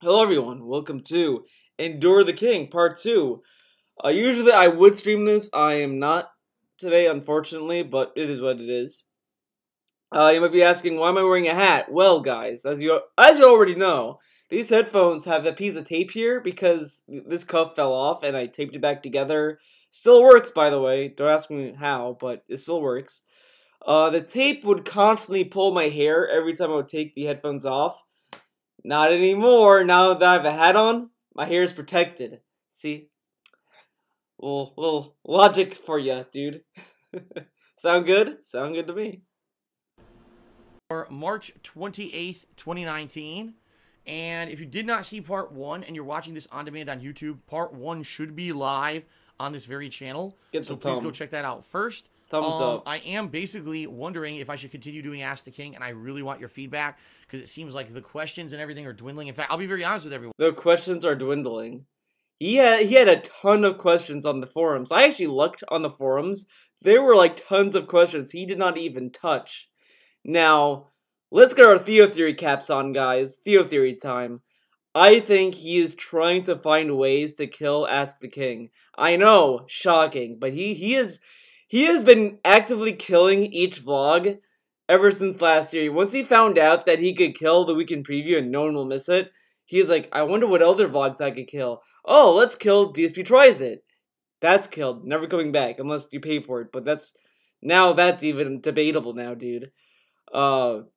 Hello everyone, welcome to Endure the King Part 2. Usually I would stream this, I am not today unfortunately, but it is what it is. You might be asking, why am I wearing a hat? Well guys, as you already know, these headphones have a piece of tape here because this cuff fell off and I taped it back together. Still works, by the way, don't ask me how, but it still works. The tape would constantly pull my hair every time I would take the headphones off. Not anymore. Now that I have a hat on, my hair is protected. See? Little logic for you, dude. Sound good? Sound good to me. For March 28th, 2019. And if you did not see part 1 and you're watching this on demand on YouTube, part 1 should be live on this very channel. So please go check that out first. Thumbs up. I am basically wondering if I should continue doing Ask the King, and I really want your feedback because it seems like the questions and everything are dwindling. In fact, I'll be very honest with everyone. The questions are dwindling. He had a ton of questions on the forums. I actually looked on the forums. There were like tons of questions he did not even touch. Now, let's get our Theo Theory caps on, guys. Theo Theory time. I think he is trying to find ways to kill Ask the King. I know, shocking, but he has been actively killing each vlog ever since last year. Once he found out that he could kill the weekend preview and no one will miss it, he's like, I wonder what other vlogs I could kill. Oh, let's kill DSP Tries It. That's killed. Never coming back unless you pay for it. But that's even debatable now, dude. And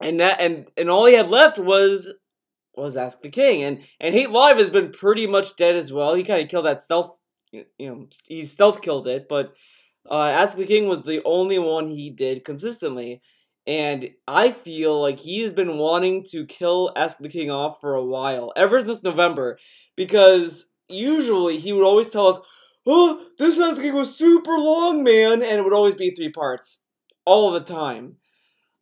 all he had left was Ask the King. And Hate Live has been pretty much dead as well. He kind of killed that stealth. He stealth killed it, but Ask the King was the only one he did consistently. And I feel like he has been wanting to kill Ask the King off for a while, ever since November, because usually he would always tell us, oh, this Ask the King was super long, man, and it would always be 3 parts, all the time.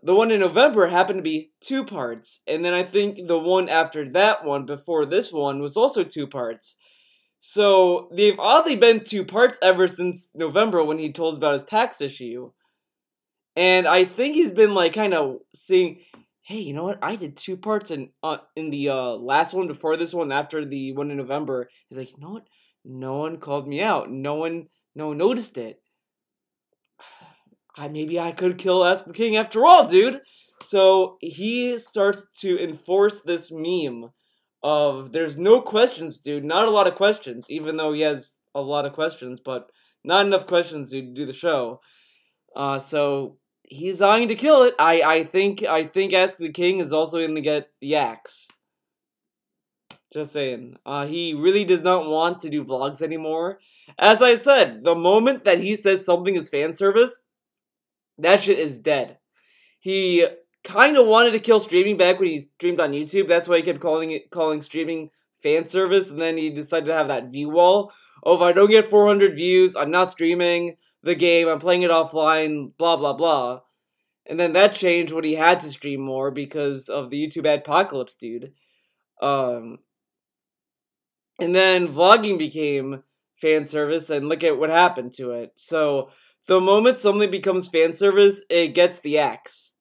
The one in November happened to be 2 parts, and then I think the one after that one, before this one, was also 2 parts. So, they've oddly been 2 parts ever since November when he told us about his tax issue. And I think he's been, like, kind of saying, hey, you know what, I did 2 parts in the last one before this one, after the one in November. He's like, you know what, no one called me out, no one noticed it. Maybe I could kill Ask the King after all, dude. So he starts to enforce this meme of there's no questions, dude. Not a lot of questions, even though he has a lot of questions, but not enough questions to do the show. So he's eyeing to kill it. I think Ask the King is also going to get the axe. Just saying. He really does not want to do vlogs anymore. As I said, the moment that he says something is fan service, that shit is dead. He kind of wanted to kill streaming back when he streamed on YouTube. That's why he kept calling streaming fan service. And then he decided to have that view wall. Oh, if I don't get 400 views, I'm not streaming the game. I'm playing it offline, blah, blah, blah. And then that changed when he had to stream more because of the YouTube adpocalypse, dude. And then vlogging became fan service, and look at what happened to it. So the moment something becomes fan service, it gets the axe.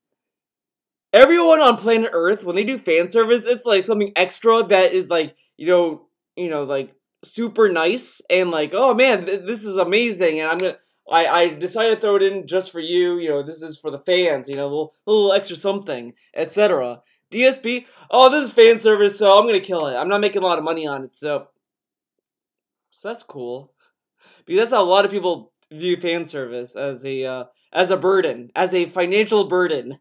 Everyone on planet Earth, when they do fan service, it's like something extra that is like, like super nice and like, oh man, this is amazing, and I decided to throw it in just for you. This is for the fans. A little extra something, etc. DSP, oh, this is fan service, so I'm gonna kill it. I'm not making a lot of money on it, so that's cool. Because that's how a lot of people view fan service, as a burden, as a financial burden.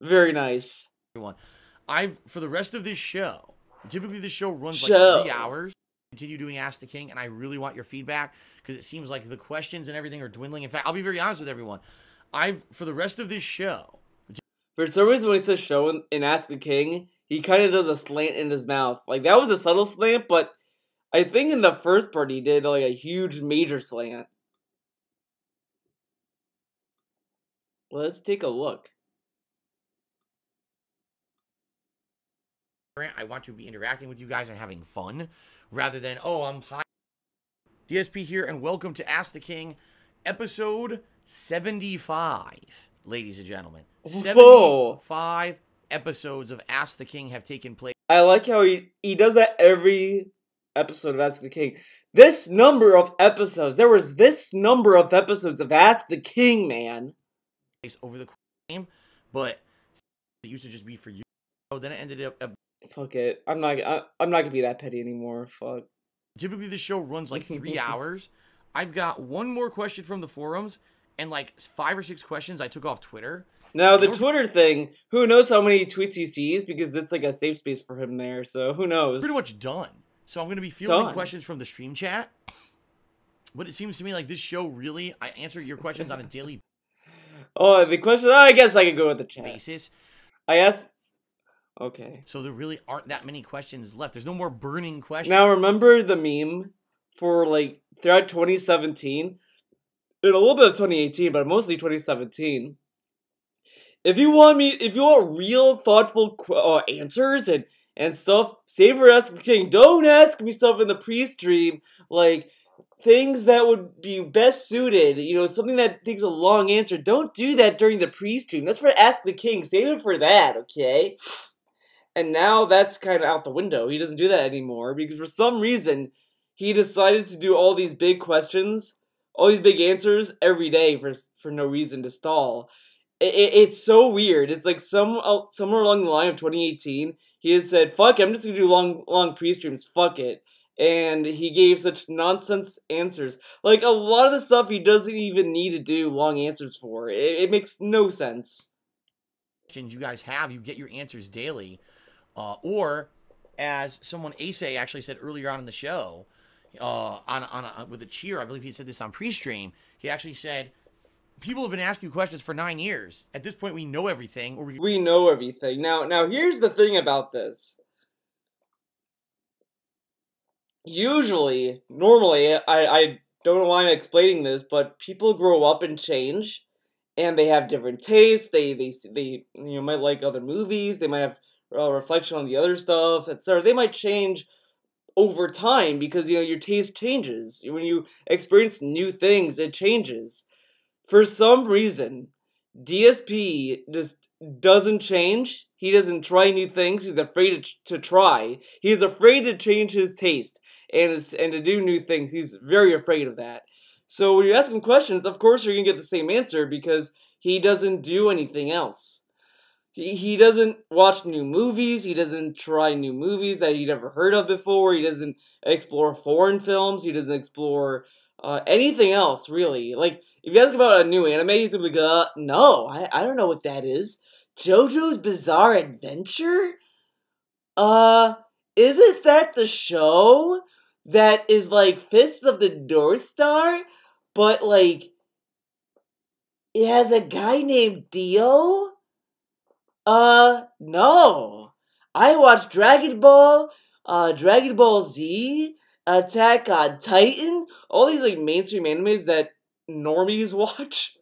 Very nice. For the rest of this show, typically this show runs like 3 hours. Continue doing Ask the King, and I really want your feedback because it seems like the questions and everything are dwindling. In fact, I'll be very honest with everyone. For the rest of this show, for some reason when it says show in Ask the King, he kind of does a slant in his mouth. Like, that was a subtle slant, but I think in the first part he did like a huge major slant. Let's take a look. I want to be interacting with you guys and having fun rather than, oh, I'm high. DSP here, and welcome to Ask the King, episode 75, ladies and gentlemen. Whoa. 75 episodes of Ask the King have taken place. I like how he does that every episode of Ask the King. This number of episodes. There was this number of episodes of Ask the King, man. Over the game, but it used to just be for you. Oh, then it ended up. Fuck it. I'm not gonna be that petty anymore. Fuck. Typically, the show runs like 3 hours. I've got one more question from the forums, and like 5 or 6 questions I took off Twitter. Now, the Twitter thing, who knows how many tweets he sees, because it's like a safe space for him there, so who knows? Pretty much done. So I'm going to be fielding questions from the stream chat. But it seems to me like this show really, I answer your questions on a daily Oh, the question, I guess I could go with the chat. basis. I asked, okay. So there really aren't that many questions left. There's no more burning questions. Now, remember the meme for like, throughout 2017, and a little bit of 2018, but mostly 2017. If you want real thoughtful answers and stuff, save for Ask the King. Don't ask me stuff in the pre-stream, like things that would be best suited, you know, something that takes a long answer. Don't do that during the pre-stream. That's for Ask the King. Save it for that, okay? And now that's kind of out the window. He doesn't do that anymore because for some reason he decided to do all these big questions, all these big answers every day for no reason to stall. It's so weird. It's like somewhere along the line of 2018, he had said, fuck it, I'm just gonna do long pre-streams, fuck it. And he gave such nonsense answers. Like, a lot of the stuff he doesn't even need to do long answers for. It makes no sense. You guys have, you get your answers daily. Or, as someone, Ace actually said earlier on in the show, with a cheer, I believe he said this on pre-stream, he actually said, people have been asking you questions for 9 years. At this point, we know everything. We know everything. Now, here's the thing about this. Normally, I don't know why I'm explaining this, but people grow up and change, and they have different tastes. They might like other movies. They might have a reflection on the other stuff, etc. They might change over time because your taste changes. When you experience new things, it changes. For some reason, DSP just doesn't change. He doesn't try new things. He's afraid to try. He's afraid to change his taste and to do new things. He's very afraid of that. So when you ask him questions, of course you're going to get the same answer because he doesn't do anything else. He doesn't watch new movies. He doesn't try new movies that he'd never heard of before. He doesn't explore foreign films. He doesn't explore anything else, really. Like, if you ask about a new anime, he's gonna be like, no, I don't know what that is. JoJo's Bizarre Adventure? Isn't that the show that is like Fists of the North Star? But, like, it has a guy named Dio? No. I watched Dragon Ball Z, Attack on Titan, all these, like, mainstream animes that normies watch.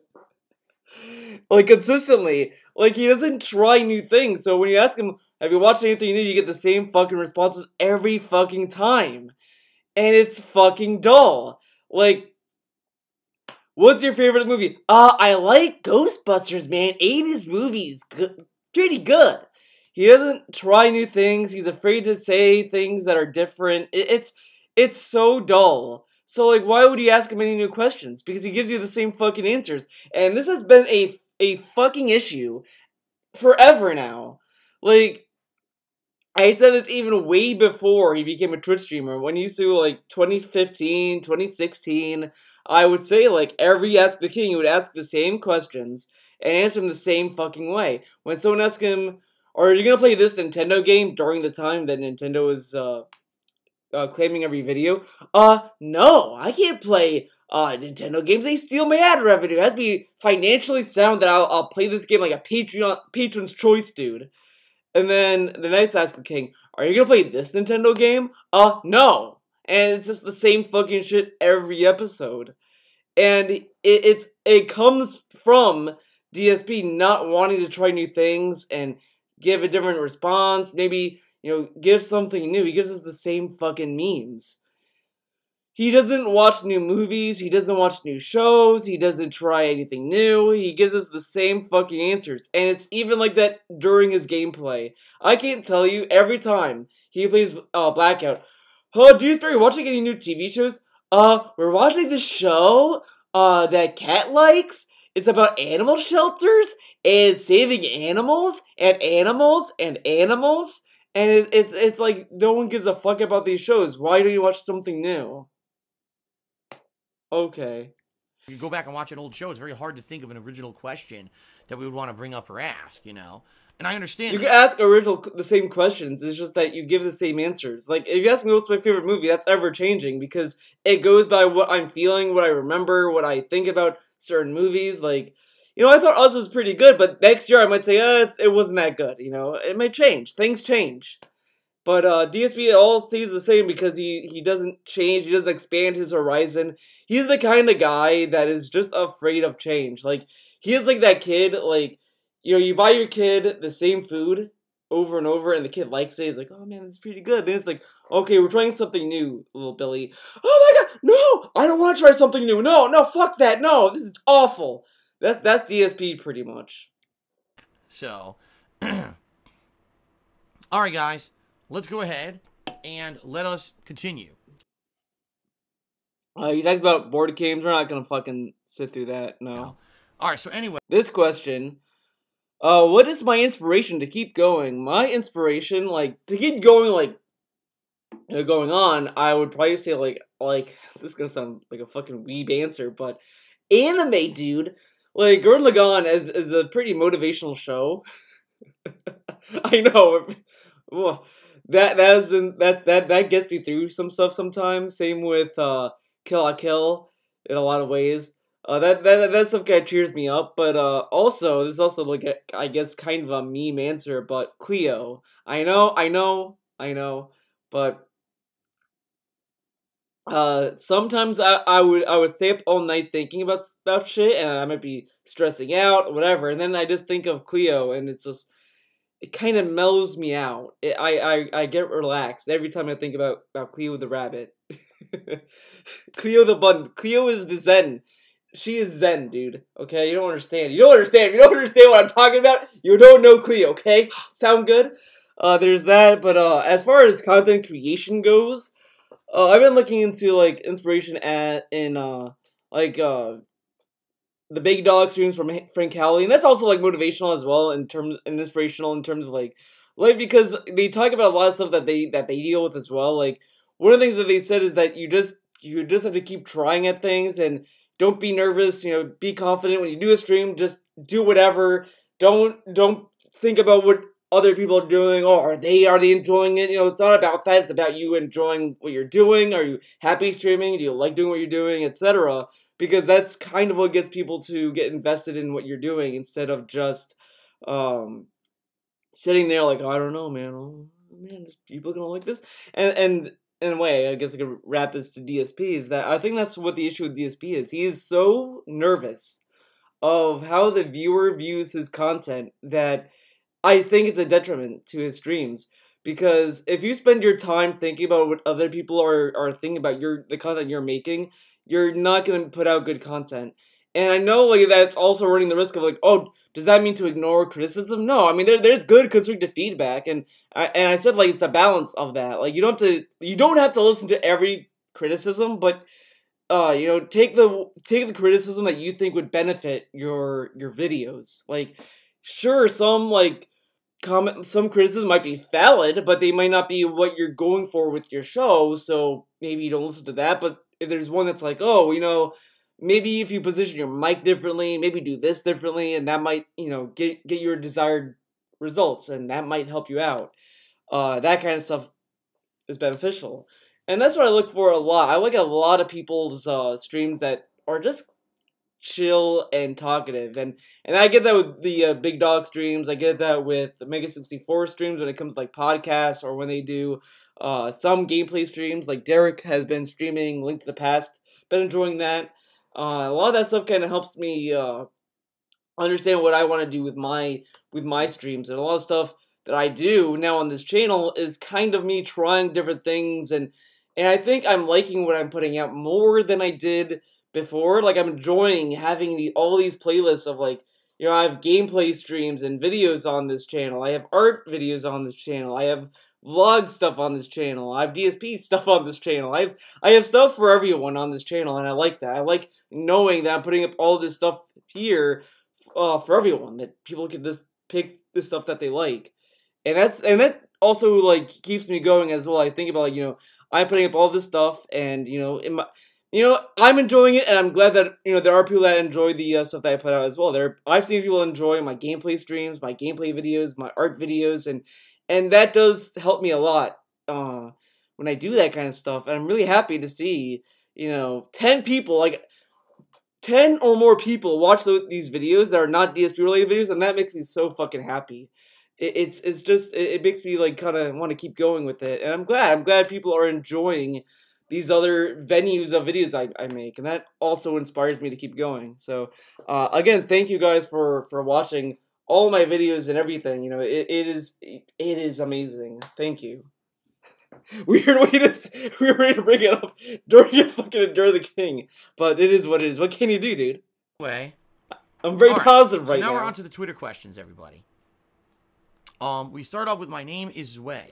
Like, consistently. Like, he doesn't try new things, so when you ask him, have you watched anything new, you get the same fucking responses every fucking time. And it's fucking dull. Like, what's your favorite movie? I like Ghostbusters, man. 80s movies. Pretty good. He doesn't try new things. He's afraid to say things that are different. It's so dull. So, like, why would you ask him any new questions? Because he gives you the same fucking answers. And this has been a fucking issue forever now. Like, I said this even way before he became a Twitch streamer. When he used to, like, 2015, 2016, I would say, like, every Ask the King, he would ask the same questions and answer them the same fucking way. When someone asks him, are you gonna play this Nintendo game during the time that Nintendo was, claiming every video? No, I can't play, Nintendo games. They steal my ad revenue. It has to be financially sound that I'll play this game like a patron's choice, dude. And then the next Ask the King, are you gonna play this Nintendo game? No. And it's just the same fucking shit every episode. And it comes from DSP not wanting to try new things and give a different response. Maybe, give something new. He gives us the same fucking memes. he doesn't watch new movies, he doesn't watch new shows, he doesn't try anything new, he gives us the same fucking answers, and it's even like that during his gameplay. I can't tell you, every time he plays Blackout, oh, Dewsbury, watching any new TV shows? We're watching this show, that Cat likes. It's about animal shelters, and saving animals, and animals, and animals. And it's like, no one gives a fuck about these shows. Why don't you watch something new? Okay. You go back and watch an old show, it's very hard to think of an original question that we would want to bring up or ask, you know? And I understand. You can ask the same questions, it's just that you give the same answers. Like, if you ask me what's my favorite movie, that's ever-changing, because it goes by what I'm feeling, what I remember, what I think about certain movies. Like, you know, I thought Us was pretty good, but next year I might say, it wasn't that good, you know? It may change. Things change. But DSP all stays the same because he doesn't change, he doesn't expand his horizon. He's the kind of guy that is just afraid of change. Like, he is like that kid, like, you know, you buy your kid the same food over and over, and the kid likes it. He's like, oh man, this is pretty good. Then it's like, okay, we're trying something new, little Billy. Oh my god, no! I don't want to try something new. No, fuck that. No, this is awful. That's DSP pretty much. So, alright guys, let's go ahead and let us continue. You talked about board games. We're not gonna fucking sit through that, no. Alright, so anyway. This question, what is my inspiration to keep going? My inspiration, like, to keep going, like, you know, going on, I would probably say, like, this is gonna sound like a fucking weeb answer, but anime, dude. Like, Gurren Lagann is a pretty motivational show. I know. That gets me through some stuff sometimes. Same with Kill la Kill in a lot of ways. That stuff kind of cheers me up. But also, this is also like I guess kind of a meme answer. But Cleo, I know. But sometimes I would stay up all night thinking about shit, and I might be stressing out or whatever. And then I just think of Cleo, and it's just, it kind of mellows me out. I get relaxed every time I think about Cleo the rabbit. Cleo the bun. Cleo is the Zen. She is Zen, dude. Okay, you don't understand. You don't understand what I'm talking about. You don't know Cleo. Okay, sound good? There's that. But as far as content creation goes, I've been looking into like inspiration in the Big Dog streams from Frank Howley, and that's also like motivational as well and inspirational in terms of like because they talk about a lot of stuff that they deal with as well. Like, one of the things that they said is that you just have to keep trying at things and don't be nervous. You know, be confident when you do a stream. Just do whatever. Don't think about what other people are doing. Oh, are they enjoying it? You know, it's not about that. It's about you enjoying what you're doing. Are you happy streaming? Do you like doing what you're doing, etc.? Because that's kind of what gets people to get invested in what you're doing instead of just sitting there like, oh, I don't know, man. Oh, man, is people gonna like this? And in a way, I guess I could wrap this to DSP, is that I think that's what the issue with DSP is. He is so nervous of how the viewer views his content that I think it's a detriment to his streams. Because if you spend your time thinking about what other people are thinking about the content you're making, you're not going to put out good content. And I know like that's also running the risk of like, oh, does that mean to ignore criticism? No, I mean there's good constructive feedback, and I said like it's a balance of that. Like you don't have to listen to every criticism, but you know, take the criticism that you think would benefit your videos. Like, sure, some criticism might be valid, but they might not be what you're going for with your show, so maybe you don't listen to that. But if there's one that's like, oh, you know, maybe if you position your mic differently, maybe do this differently, and that might, you know, get your desired results, and that might help you out. That kind of stuff is beneficial. And that's what I look for a lot. I look at a lot of people's streams that are just chill and talkative, and I get that with the Big Dog streams. I get that with the Mega 64 streams when it comes to like podcasts, or when they do some gameplay streams. Like Derek has been streaming Link to the Past, been enjoying that. A lot of that stuff kind of helps me understand what I want to do with my streams, and a lot of stuff that I do now on this channel is kind of me trying different things and and I think I'm liking what I'm putting out more than I did before. Like, I'm enjoying having all these playlists of, like, you know, I have gameplay streams and videos on this channel. I have art videos on this channel. I have vlog stuff on this channel. I have DSP stuff on this channel. I have stuff for everyone on this channel, and I like that. I like knowing that I'm putting up all this stuff here for everyone, that people can just pick the stuff that they like. And that also, like, keeps me going as well. I think about, like, you know, I'm putting up all this stuff, and, you know, I'm enjoying it, and I'm glad that, you know, there are people that enjoy the stuff that I put out as well. I've seen people enjoy my gameplay streams, my gameplay videos, my art videos, and that does help me a lot when I do that kind of stuff. And I'm really happy to see, you know, 10 people, like 10 or more people watch these videos that are not DSP related videos, and that makes me so fucking happy. It's just, it makes me, like, kind of want to keep going with it, and I'm glad people are enjoying these other venues of videos I make, and that also inspires me to keep going. So again, thank you guys for watching all my videos and everything. You know, it is amazing. Thank you. Weird way to bring it up during a fucking Endure the King, but it is what it is. What can you do, dude? Way. I'm very positive right now. So now we're on to the Twitter questions, everybody. We start off with My Name is Zway,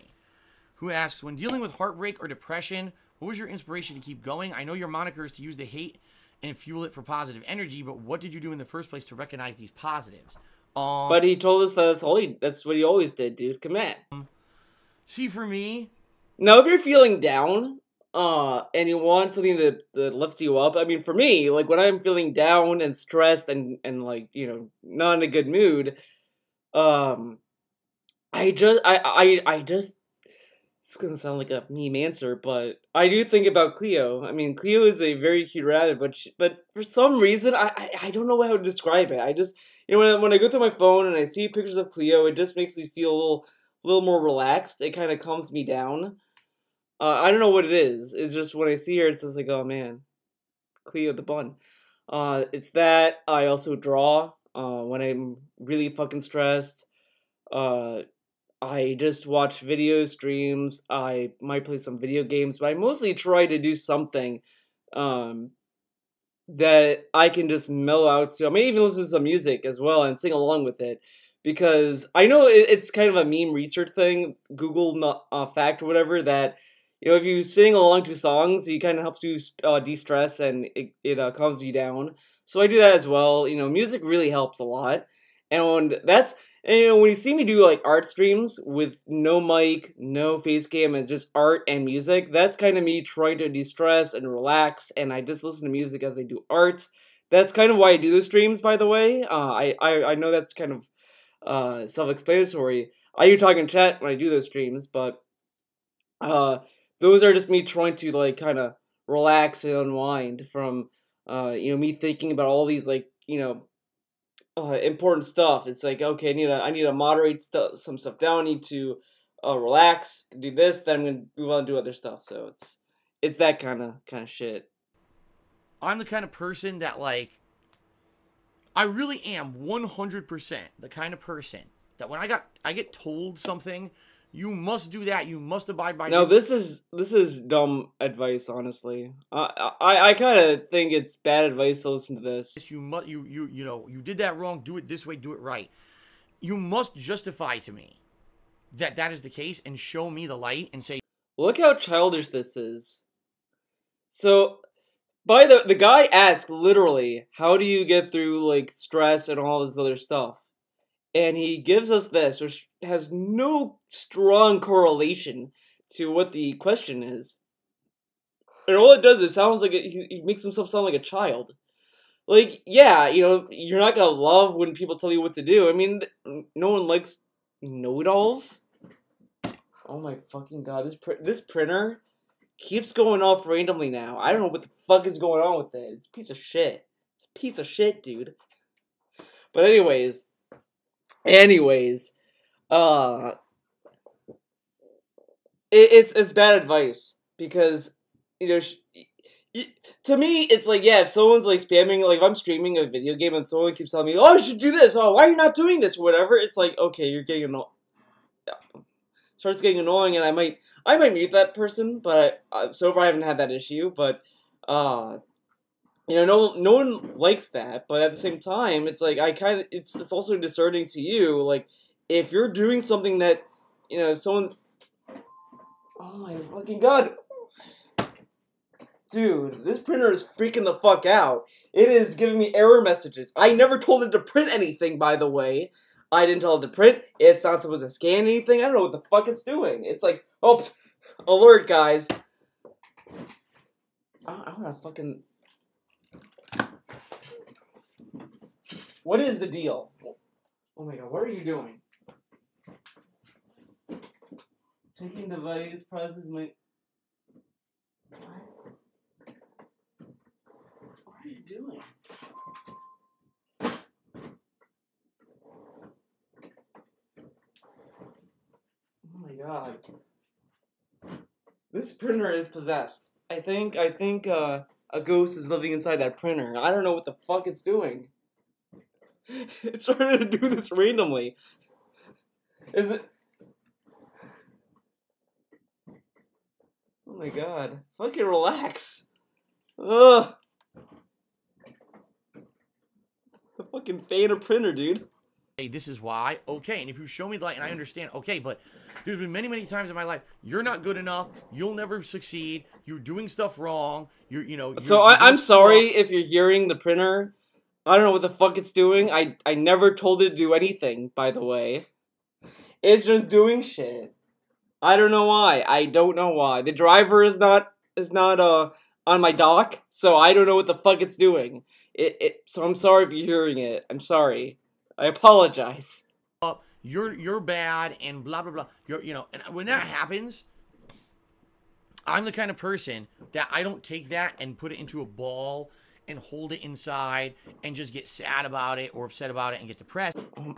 who asks, when dealing with heartbreak or depression, what was your inspiration to keep going? I know your moniker is to use the hate and fuel it for positive energy, but what did you do in the first place to recognize these positives? But he told us that that's what he always did, dude. Come on. See, for me, now if you're feeling down, and you want something that lifts you up, I mean, for me, like, when I'm feeling down and stressed and like, you know, not in a good mood, I just, it's gonna sound like a meme answer, but I do think about Cleo. I mean, Cleo is a very cute rabbit, but for some reason, I don't know how to describe it. I just, you know, when I go through my phone and I see pictures of Cleo, it just makes me feel a little more relaxed. It kind of calms me down. I don't know what it is. It's just when I see her, it's just like, oh man, Cleo the bun. It's that. I also draw when I'm really fucking stressed. I just watch video streams. I might play some video games, but I mostly try to do something that I can just mellow out to. I may even listen to some music as well and sing along with it, because I know it's kind of a meme research thing, Google fact or whatever, that, you know, if you sing along to songs, it kind of helps you de-stress, and it calms you down. So I do that as well. You know, music really helps a lot, and you know, when you see me do, like, art streams with no mic, no face cam, and just art and music, that's kind of me trying to de-stress and relax, and I just listen to music as I do art. That's kind of why I do the streams, by the way. I know that's kind of self-explanatory. I do talk in chat when I do those streams, but those are just me trying to, like, kind of relax and unwind from, you know, me thinking about all these, like, you know, important stuff. It's like, okay, I need to moderate some stuff down. I need to relax, do this, then I'm gonna move on to do other stuff. So it's that kind of shit. I'm the kind of person that, like, I really am 100% the kind of person that when I get told something, you must do that, you must abide by. No, this is dumb advice, honestly. I kind of think it's bad advice to listen to this. You know, you did that wrong, do it this way, do it right. You must justify to me that is the case, and show me the light and say, look how childish this is. So, the guy asked, literally, how do you get through, like, stress and all this other stuff? And he gives us this, which has no strong correlation to what the question is. And all it does is sounds like he makes himself sound like a child. Like, yeah, you know, you're not gonna love when people tell you what to do. I mean, no one likes know-it-alls. Oh my fucking god, this printer keeps going off randomly now. I don't know what the fuck is going on with it. It's a piece of shit. It's a piece of shit, dude. But anyways, it's bad advice, because, you know, to me, it's like, yeah, if someone's, like, spamming, like, if I'm streaming a video game and someone keeps telling me, oh, you should do this, oh, why are you not doing this, or whatever, it's like, okay, you're getting starts getting annoying, and I might mute that person, but so far I haven't had that issue. But you know, no one likes that. But at the same time, it's like it's also discerning to you, like if you're doing something that, you know, someone. Oh my fucking god. Dude, this printer is freaking the fuck out. It is giving me error messages. I never told it to print anything, by the way. I didn't tell it to print. It's not supposed to scan anything. I don't know what the fuck it's doing. It's like, oops, alert, guys. I wanna fucking... What is the deal? Oh my god, what are you doing? Taking device, process my... What are you doing? Oh my god. This printer is possessed. I think a ghost is living inside that printer. I don't know what the fuck it's doing. It started to do this randomly. Is it... Oh my god. Fucking relax. Ugh. A fucking fan of printer, dude. Hey, this is why. Okay, and if you show me the light and I understand, okay, but there's been many, many times in my life, you're not good enough, you'll never succeed, you're doing stuff wrong, So I'm sorry if you're hearing the printer. I don't know what the fuck it's doing. I never told it to do anything, by the way. It's just doing shit. I don't know why. I don't know why. The driver is not on my dock, so I don't know what the fuck it's doing. So I'm sorry if you're hearing it. I'm sorry. I apologize. You're bad and blah blah blah. And when that happens, I'm the kind of person that I don't take that and put it into a ball and hold it inside and just get sad about it or upset about it and get depressed. Oh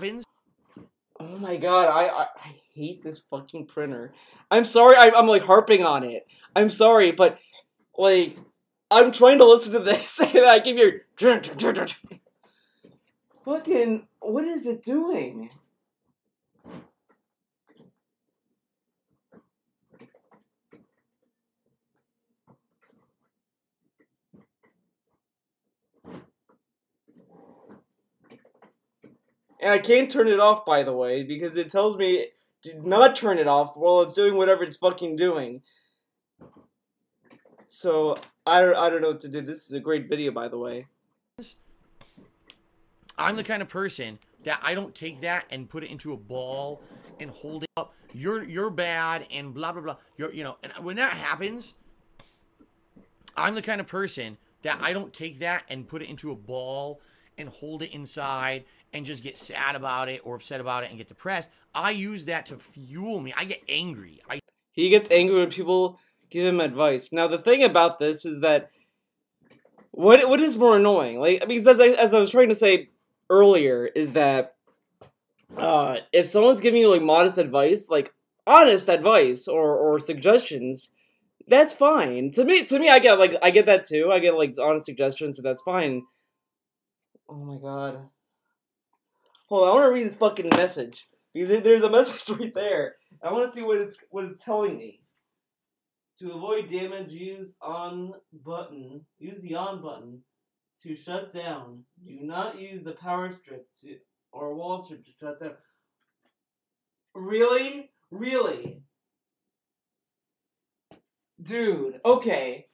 my god, I hate this fucking printer. I'm sorry, I'm like harping on it. I'm sorry, but like I'm trying to listen to this and I keep hearing fucking, what is it doing? And I can't turn it off, by the way, because it tells me to not turn it off while it's doing whatever it's fucking doing. So, I don't know what to do. This is a great video, by the way. I'm the kind of person that I don't take that and put it into a ball and hold it up. You're bad and blah blah blah. And when that happens, I'm the kind of person that I don't take that and put it into a ball and hold it inside and just get sad about it or upset about it and get depressed. I use that to fuel me. I get angry. He gets angry when people give him advice. Now, the thing about this is that what is more annoying? Like, because as I was trying to say earlier, is that if someone's giving you like modest advice, like honest advice or suggestions, that's fine. To me, I get that too. I get like honest suggestions, so that's fine. Oh my god. Hold on, I want to read this fucking message because there's a message right there. I want to see what it's telling me. To avoid damage, use the on button to shut down. Do not use the power strip or wall strip to shut down. Really? Really? Dude, okay.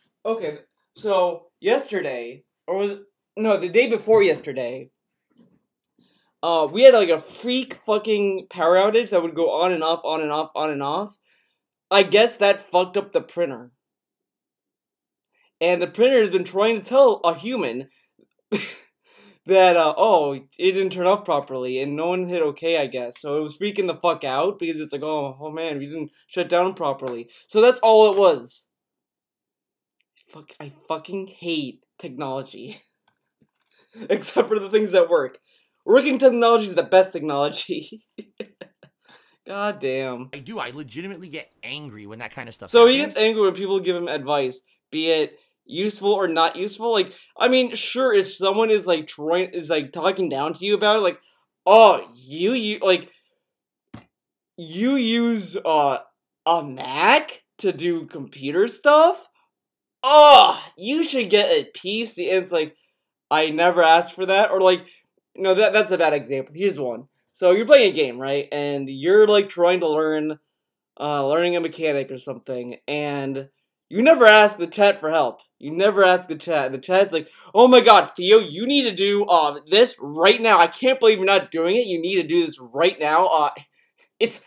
So, yesterday, or was it? No, the day before yesterday, we had like a freak fucking power outage that would go on and off, on and off, on and off. I guess that fucked up the printer. And the printer has been trying to tell a human that, oh, it didn't turn off properly, and no one hit okay, I guess. So it was freaking the fuck out, because it's like, oh man, we didn't shut down properly. So that's all it was. I fucking hate technology. Except for the things that work. Working technology is the best technology. God damn. I legitimately get angry when that kind of stuff So happens. he gets angry when people give him advice, be it useful or not useful. Like, I mean, sure, if someone is like talking down to you about it, like, oh, you like, you use a Mac to do computer stuff? Oh, you should get a PC. And it's like, I never asked for that. Or like, no, that's a bad example. Here's one. So you're playing a game, right? And you're like trying to learning a mechanic or something, and you never ask the chat for help. You never ask the chat. And the chat's like, oh my god, Theo, you need to do this right now. I can't believe you're not doing it. You need to do this right now. It's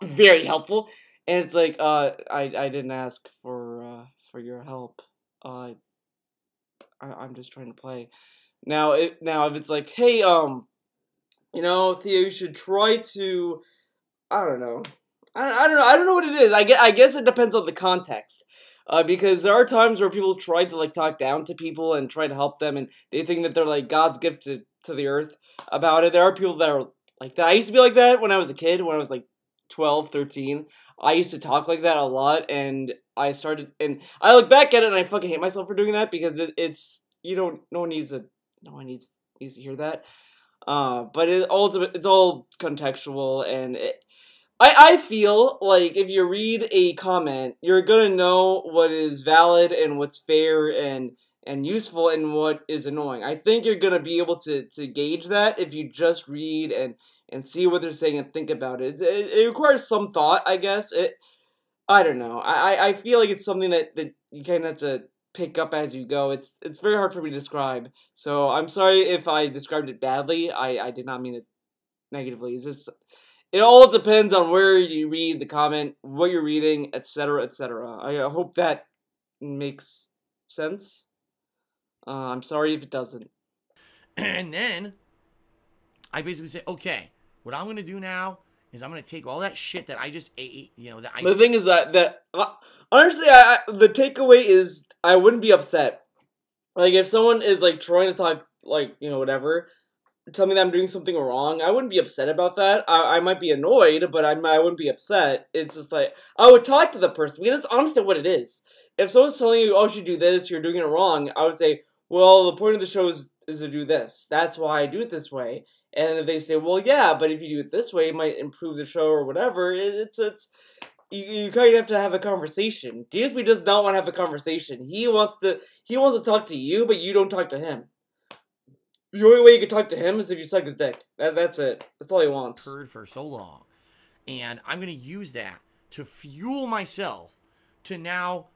very helpful. And it's like, I didn't ask for your help. I'm just trying to play. Now if it's like, hey, Theo, you should try to, I don't know. I don't know. I don't know what it is. I guess it depends on the context. Because there are times where people try to like talk down to people and try to help them, and they think that they're like God's gift to the earth about it. There are people that are like that. I used to be like that when I was a kid, when I was like 12, 13. I used to talk like that a lot, and I look back at it and I fucking hate myself for doing that, because it's, no one needs to hear that. But it's all contextual, and I feel like if you read a comment, you're gonna know what is valid and what's fair and useful and what is annoying. I think you're gonna be able to gauge that if you just read and see what they're saying and think about it. It requires some thought, I guess. I don't know. I feel like it's something that you kind of have to pick up as you go. It's very hard for me to describe. So I'm sorry if I described it badly. I did not mean it negatively. It's just, it all depends on where you read the comment, what you're reading, etc., etc. I hope that makes sense. I'm sorry if it doesn't. And then I basically say, okay, what I'm gonna do now is I'm gonna take all that shit that I just ate, The thing is that honestly, the takeaway is I wouldn't be upset. Like if someone is like trying to talk, like, whatever, tell me that I'm doing something wrong, I wouldn't be upset about that. I might be annoyed, but I wouldn't be upset. It's just like, I would talk to the person, because that's honestly what it is. If someone's telling you, oh, you should do this, you're doing it wrong, I would say, well, the point of the show is to do this. That's why I do it this way. And if they say, well, yeah, but if you do it this way, it might improve the show or whatever, you kind of have to have a conversation. DSP does not want to have a conversation. He wants to talk to you, but you don't talk to him. The only way you can talk to him is if you suck his dick. That's it. That's all he wants. Heard for so long. And I'm going to use that to fuel myself to now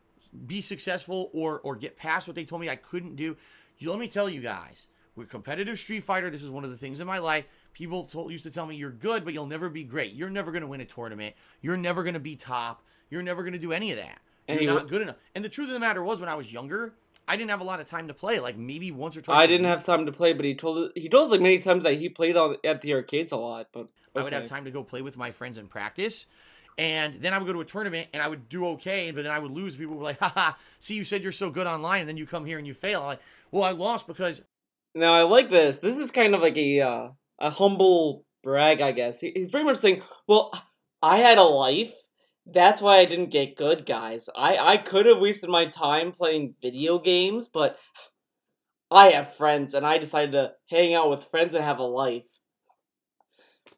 be successful or get past what they told me I couldn't do. Let me tell you guys, with competitive Street Fighter, this is one of the things in my life. People used to tell me, you're good, but you'll never be great. You're never going to win a tournament. You're never going to be top. You're never going to do any of that. You're not good enough. And the truth of the matter was, when I was younger, I didn't have a lot of time to play, like maybe once or twice. I didn't have time to play, but he told us like many times that he played at the arcades a lot. But okay. I would have time to go play with my friends and practice, and then I would go to a tournament and I would do okay, but then I would lose. People were like, haha, see, you said you're so good online, and then you come here and you fail. I'm like, well, I lost because... Now, I like this. This is kind of like a humble brag, I guess. He's pretty much saying, well, I had a life. That's why I didn't get good, guys. I could have wasted my time playing video games, but I have friends, and I decided to hang out with friends and have a life.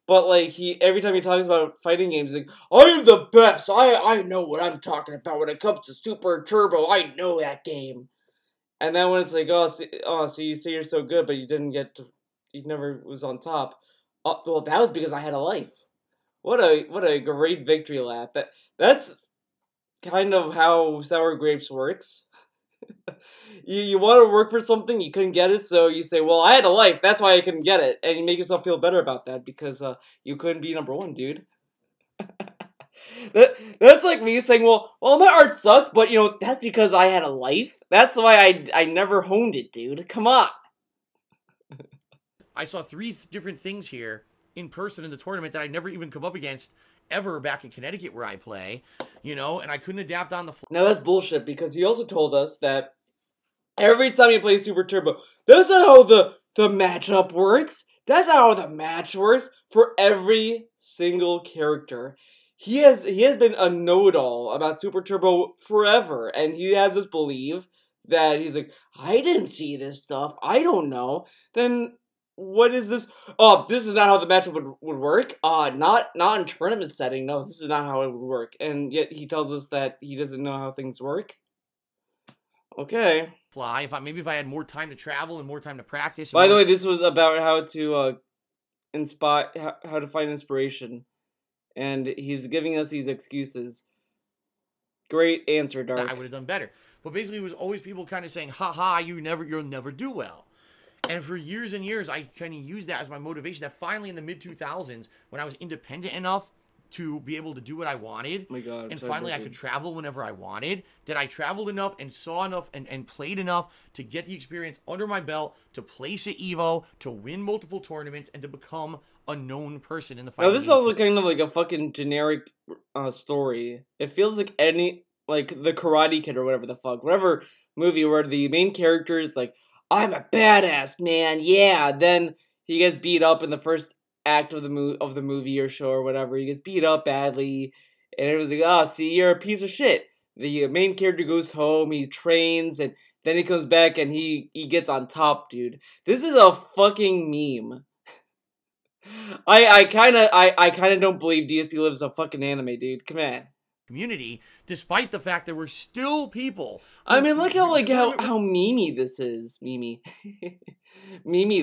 But, like, every time he talks about fighting games, he's like, I am the best! I know what I'm talking about when it comes to Super Turbo. I know that game. And then when it's like, so you say you're so good, but you never was on top. Well, that was because I had a life. What a great victory lap. That's kind of how Sour Grapes works. you want to work for something, you couldn't get it, so you say, well, I had a life, that's why I couldn't get it. And you make yourself feel better about that, because you couldn't be number one, dude. That's like me saying, well, my art sucks, but, that's because I had a life. That's why I never honed it, dude. Come on. I saw 3 different things here in person in the tournament that I'd never even come up against ever back in Connecticut where I play, and I couldn't adapt on the fly. Now that's bullshit, because he also told us that every time he plays Super Turbo, that's not how the matchup works. That's not how the match works for every single character. He has been a know-it-all about Super Turbo forever, and he has us believe that he's like, I didn't see this stuff, I don't know. Then what is this? Oh, this is not how the matchup would work. Not in tournament setting. No, this is not how it would work. And yet he tells us that he doesn't know how things work. Okay. Fly. Maybe if I had more time to travel and more time to practice. By the way, this was about how to inspire, how to find inspiration, and he's giving us these excuses. Great answer, Dark. I would have done better. But basically, it was always people kind of saying, "Ha, you'll never do well." And for years and years, I kind of used that as my motivation. That finally, in the mid 2000s, when I was independent enough to be able to do what I wanted, oh my God, and finally I could travel whenever I wanted, that I traveled enough and saw enough and played enough to get the experience under my belt, to place at EVO, to win multiple tournaments, and to become a known person in the fighting. Now, this is also kind of like a fucking generic story. It feels like the Karate Kid or whatever the fuck, whatever movie where the main character is like, I'm a badass, man, yeah. Then he gets beat up in the first act of the movie or show or whatever. He gets beat up badly, and it was like, oh, see, you're a piece of shit. The main character goes home, he trains, and then he comes back and he gets on top, dude. This is a fucking meme. I kind of don't believe DSP Live is a fucking anime, dude. Come on. Community, despite the fact there were still people. I mean, look how memey this is. Memey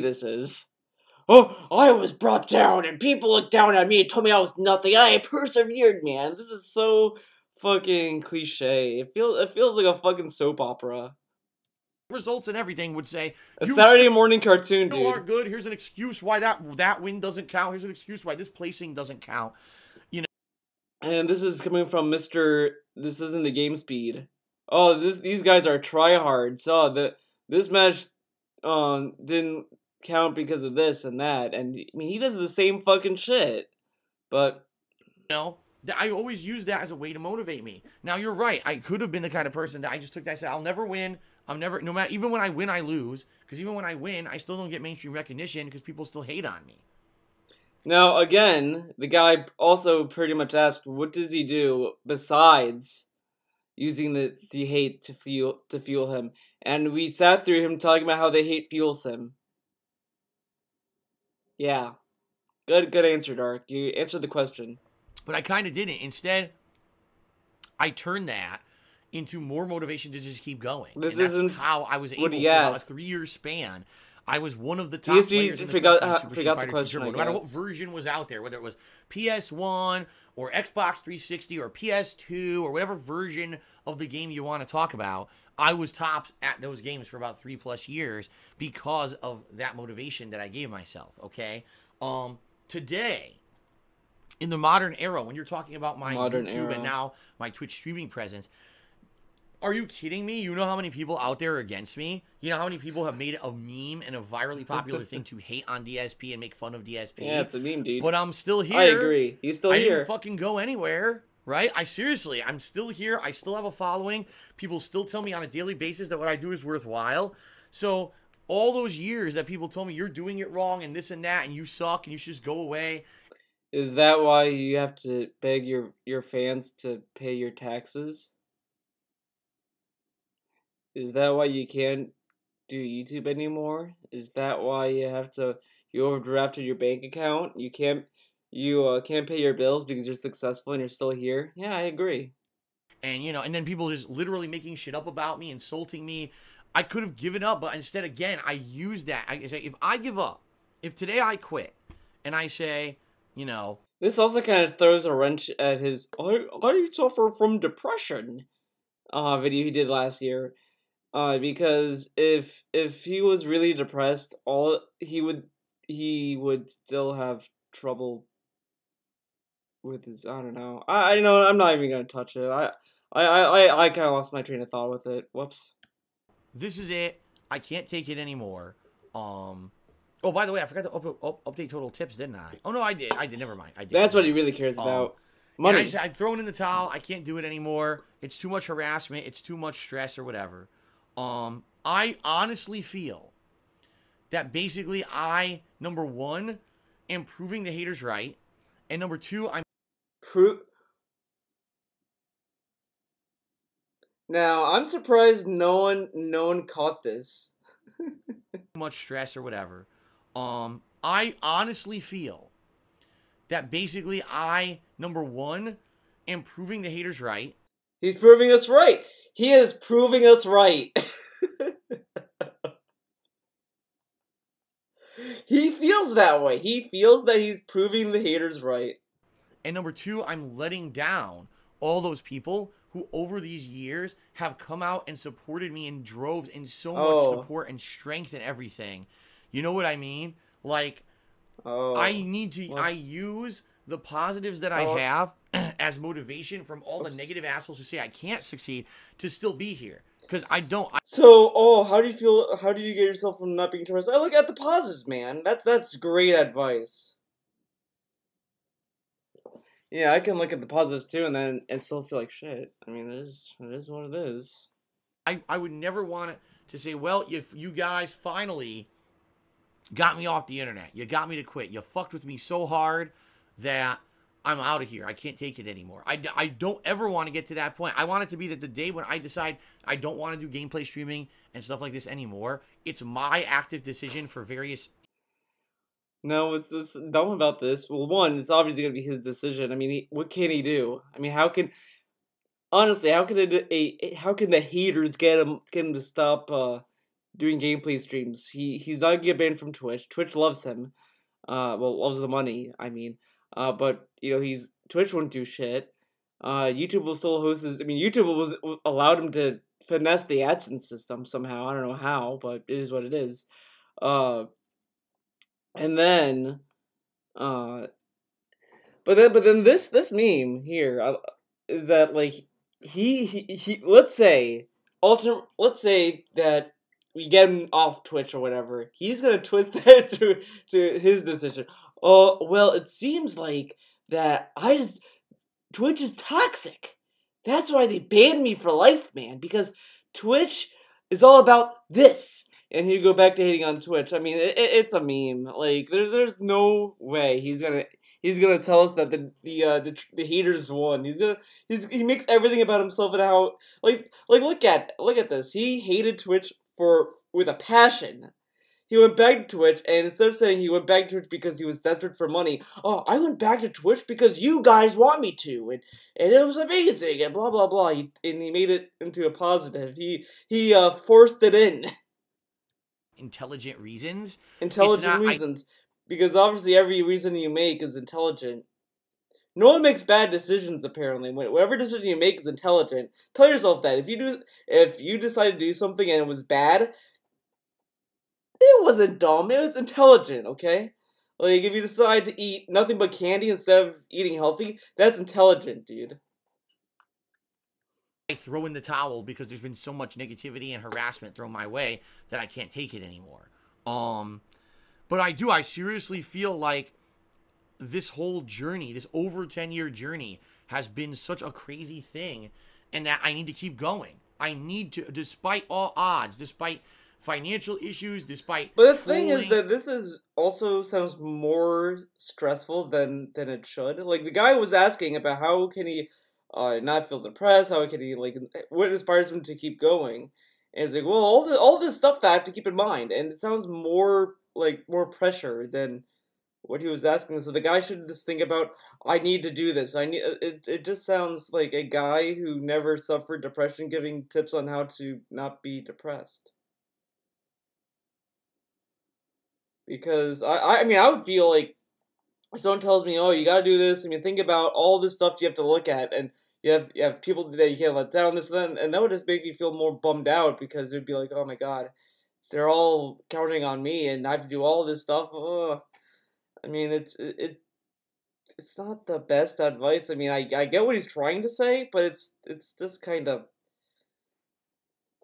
this is. Oh, I was brought down and people looked down at me and told me I was nothing. I persevered, man. This is so fucking cliche. It feels like a fucking soap opera. Results and everything would say a Saturday morning cartoon, dude. Aren't good. Here's an excuse why that win doesn't count. Here's an excuse why this placing doesn't count. You know. And this is coming from Mr. This isn't the game speed. Oh, these guys are tryhards. Oh, this match didn't count because of this and that. And I mean, he does the same fucking shit. But I always use that as a way to motivate me. Now you're right. I could have been the kind of person that I just took that. I said, I'll never win. No matter, even when I win, I lose. Because even when I win, I still don't get mainstream recognition because people still hate on me. Now, again, the guy also pretty much asked, what does he do besides using the hate to fuel him? And we sat through him talking about how the hate fuels him. Yeah. Good answer, Dark. You answered the question. But I kind of didn't. Instead, I turned that into more motivation to just keep going. This isn't how I was able, for about a 3-year span, I was one of the top players in the forgot the question. No matter what version was out there, whether it was PS1 or Xbox 360 or PS2 or whatever version of the game you want to talk about, I was tops at those games for about 3+ years because of that motivation that I gave myself. Okay, today, in the modern era, when you're talking about my YouTube and now my Twitch streaming presence, are you kidding me? You know how many people out there are against me? You know how many people have made it a meme and a virally popular thing to hate on DSP and make fun of DSP? Yeah, it's a meme, dude. But I'm still here. I agree. He's still here. I didn't fucking go anywhere, right? I'm still here. I still have a following. People still tell me on a daily basis that what I do is worthwhile. So all those years that people told me you're doing it wrong and this and that and you suck and you should just go away. Is that why you have to beg your fans to pay your taxes? Is that why you can't do YouTube anymore? Is that why you overdrafted your bank account? You can't pay your bills because you're successful and you're still here? Yeah, I agree. And and then people just literally making shit up about me, insulting me. I could have given up, but instead, again, I use that. I say, if I give up, if today I quit, and I say, This also kind of throws a wrench at his I suffer from depression video he did last year. Because if he was really depressed, he would still have trouble with his, I don't know. I know I'm not even gonna touch it. I kind of lost my train of thought with it. Whoops. This is it. I can't take it anymore. Oh, by the way, I forgot to update total tips, didn't I? Oh no, I did. Never mind. I did. That's what he really cares about. Money. I'd thrown in the towel. I can't do it anymore. It's too much harassment. It's too much stress or whatever. I honestly feel that basically number one, am proving the haters right, and number two, Now, I'm surprised no one caught this. Too much stress or whatever. I honestly feel that basically number one, am proving the haters right. He's proving us right. He is proving us right. He feels that way. He feels that he's proving the haters right. And number two, I'm letting down all those people who over these years have come out and supported me in droves and so much support and strength and everything. You know what I mean? Like, I use the positives that I have as motivation from all the negative assholes who say I can't succeed to still be here. Because I don't. So, how do you feel? How do you get yourself from not being depressed? I look at the positives, man. That's great advice. Yeah, I can look at the positives too, and still feel like shit. I mean, it is what it is. I would never want to say, well, if you guys finally got me off the internet, you got me to quit, you fucked with me so hard that I'm out of here. I can't take it anymore. I don't ever want to get to that point. I want it to be that the day when I decide I don't want to do gameplay streaming and stuff like this anymore, it's my active decision for various... No, what's dumb about this? Well, one, it's obviously going to be his decision. I mean, what can he do? I mean, honestly, how can the haters get him to stop doing gameplay streams? He's not gonna get banned from Twitch. Twitch loves him. Loves the money, I mean. But Twitch won't do shit. YouTube will still host his. I mean, YouTube allowed him to finesse the AdSense system somehow. I don't know how, but it is what it is. And then, but then this meme here is that like he let's say that we get him off Twitch or whatever. He's gonna twist that to his decision. Oh well, it seems like that Twitch is toxic. That's why they banned me for life, man. Because Twitch is all about this. And he'd go back to hating on Twitch. I mean, it's a meme. Like, there's no way he's gonna tell us that the haters won. He makes everything about himself and how look at this. He hated Twitch with a passion. He went back to Twitch, and instead of saying he went back to Twitch because he was desperate for money, oh, I went back to Twitch because you guys want me to, and it was amazing, and blah blah blah. And he made it into a positive. He forced it in. Intelligent reasons. Because obviously every reason you make is intelligent. No one makes bad decisions, apparently. Whatever decision you make is intelligent. Tell yourself that. If you decide to do something and it was bad, it wasn't dumb, it was intelligent, okay? Like, if you decide to eat nothing but candy instead of eating healthy, that's intelligent, dude. I throw in the towel because there's been so much negativity and harassment thrown my way that I can't take it anymore. But I seriously feel like this whole journey, this over 10-year journey, has been such a crazy thing, and that I need to keep going. I need to, despite all odds, despite financial issues, despite... But the thing is that this also sounds more stressful than it should. Like, the guy was asking about how can he not feel depressed, how can he, like, what inspires him to keep going? And it's like, well, all this stuff that I have to keep in mind, and it sounds more pressure than what he was asking. So the guy should just think about, I need to do this. It just sounds like a guy who never suffered depression giving tips on how to not be depressed. Because I mean, I would feel like if someone tells me, oh, you gotta do this, I mean, think about all this stuff you have to look at, and you have people that you can't let down, this and that, and that would just make me feel more bummed out, because it would be like, oh my god, they're all counting on me, and I have to do all this stuff. Ugh. I mean, it's not the best advice. I mean, I get what he's trying to say, but it's just kind of...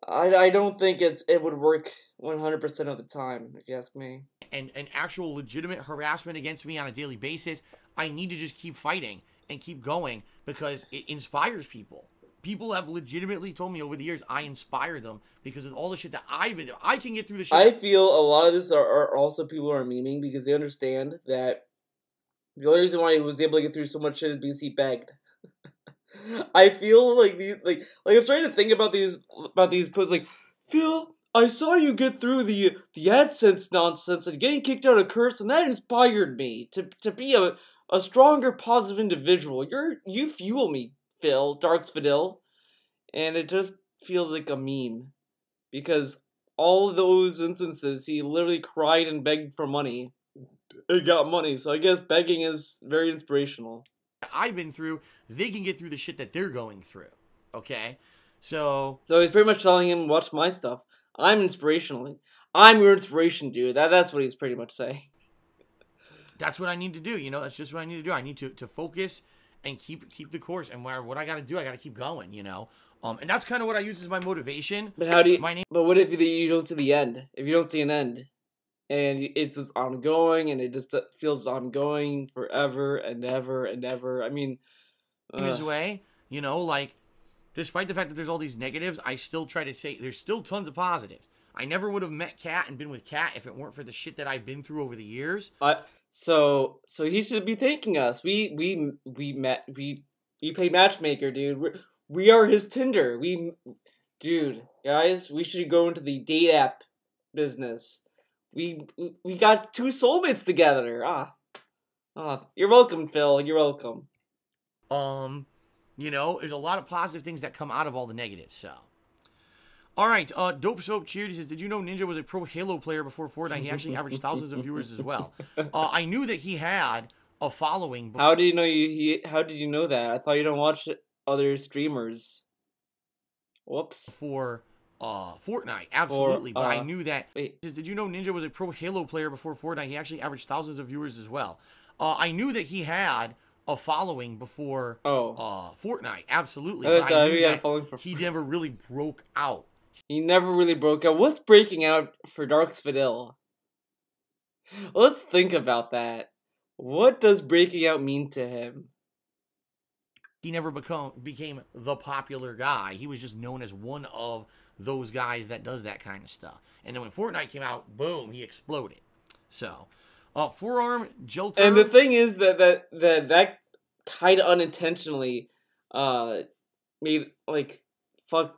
I don't think it would work 100% of the time, if you ask me. And actual legitimate harassment against me on a daily basis, I need to just keep fighting and keep going because it inspires people. People have legitimately told me over the years I inspire them because of all the shit that I've been through. I can get through the shit. I feel a lot of this are also people who are memeing because they understand that the only reason why he was able to get through so much shit is because he begged. I feel like I'm trying to think about these posts like, Phil, I saw you get through the AdSense nonsense and getting kicked out of Curse, and that inspired me to be a stronger, positive individual. You fuel me, Phil, Darks Fidel. And it just feels like a meme. Because all of those instances, he literally cried and begged for money. It got money, so I guess begging is very inspirational. I've been through, they can get through the shit that they're going through. Okay? So he's pretty much telling him, watch my stuff. I'm inspirational. I'm your inspiration, dude. That's what he's pretty much saying. That's what I need to do, you know? That's just what I need to do. I need to focus and keep the course. And what I got to do, I got to keep going, you know? And that's kind of what I use as my motivation. But how do you... But what if you don't see the end? If you don't see an end? And it's just ongoing, and it just feels ongoing forever and ever and ever. I mean... his way, you know, like, despite the fact that there's all these negatives, I still try to say there's still tons of positives. I never would have met Kat and been with Kat if it weren't for the shit that I've been through over the years. So he should be thanking us. We play matchmaker, dude. We are his Tinder. Dude, guys, we should go into the date app business. We got 2 soulmates together. You're welcome, Phil. You're welcome. You know, there's a lot of positive things that come out of all the negatives, so. All right, Dope Soap Cheered, he says, did you know Ninja was a pro Halo player before Fortnite? He actually averaged thousands of viewers as well. I knew that he had a following. How do you know how did you know that? I thought you don't watch other streamers. Whoops. For Fortnite, absolutely. But I knew that. Wait. Did you know Ninja was a pro Halo player before Fortnite? He actually averaged thousands of viewers as well. I knew that he had a following before Fortnite, absolutely. But I knew that he never really broke out. He never really broke out. What's breaking out for Darks Fidel? Let's think about that. What does breaking out mean to him? He never became the popular guy. He was just known as one of those guys that does that kind of stuff. And then when Fortnite came out, boom, he exploded. So, forearm Joker. And the thing is that kind of unintentionally made, like, fuck.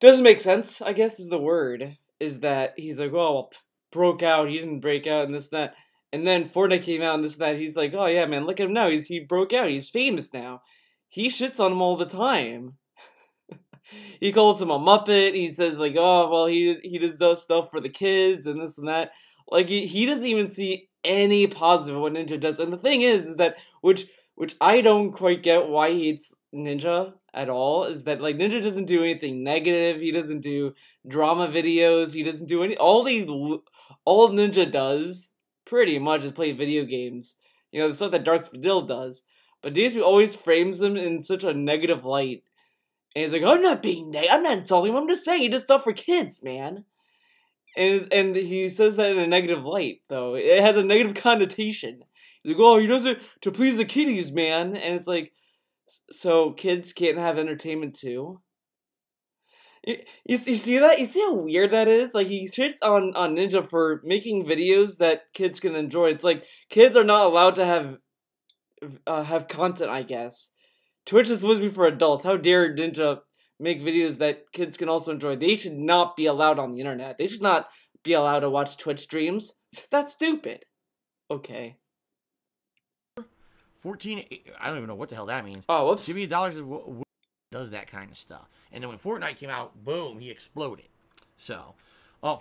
Doesn't make sense, I guess is the word. Is that he's like, well, broke out, he didn't break out, and this, that. And then Fortnite came out and this, that. He's like, oh yeah, man, look at him now. He broke out. He's famous now. He shits on him all the time. He calls him a Muppet. He says, like, oh, well, he just does stuff for the kids and this and that. Like, he doesn't even see any positive of what Ninja does. And the thing is that, which I don't quite get why he hates Ninja at all, is that, like, Ninja doesn't do anything negative. He doesn't do drama videos. He doesn't do all Ninja does pretty much is play video games. You know, the stuff that Darks Fidel does. But DSP always frames them in such a negative light. And he's like, I'm not being negative. I'm not insulting him. I'm just saying he does stuff for kids, man. And he says that in a negative light, though. It has a negative connotation. He's like, oh, he does it to please the kiddies, man. And it's like, so kids can't have entertainment too? You see that? You see how weird that is? Like, he shits on Ninja for making videos that kids can enjoy. It's like, kids are not allowed to have content, I guess. Twitch is supposed to be for adults. How dare Ninja make videos that kids can also enjoy? They should not be allowed on the internet. They should not be allowed to watch Twitch streams. That's stupid. Okay. 14, I don't even know what the hell that means. Oh, whoops. $1 million does that kind of stuff. And then when Fortnite came out, boom, he exploded. So,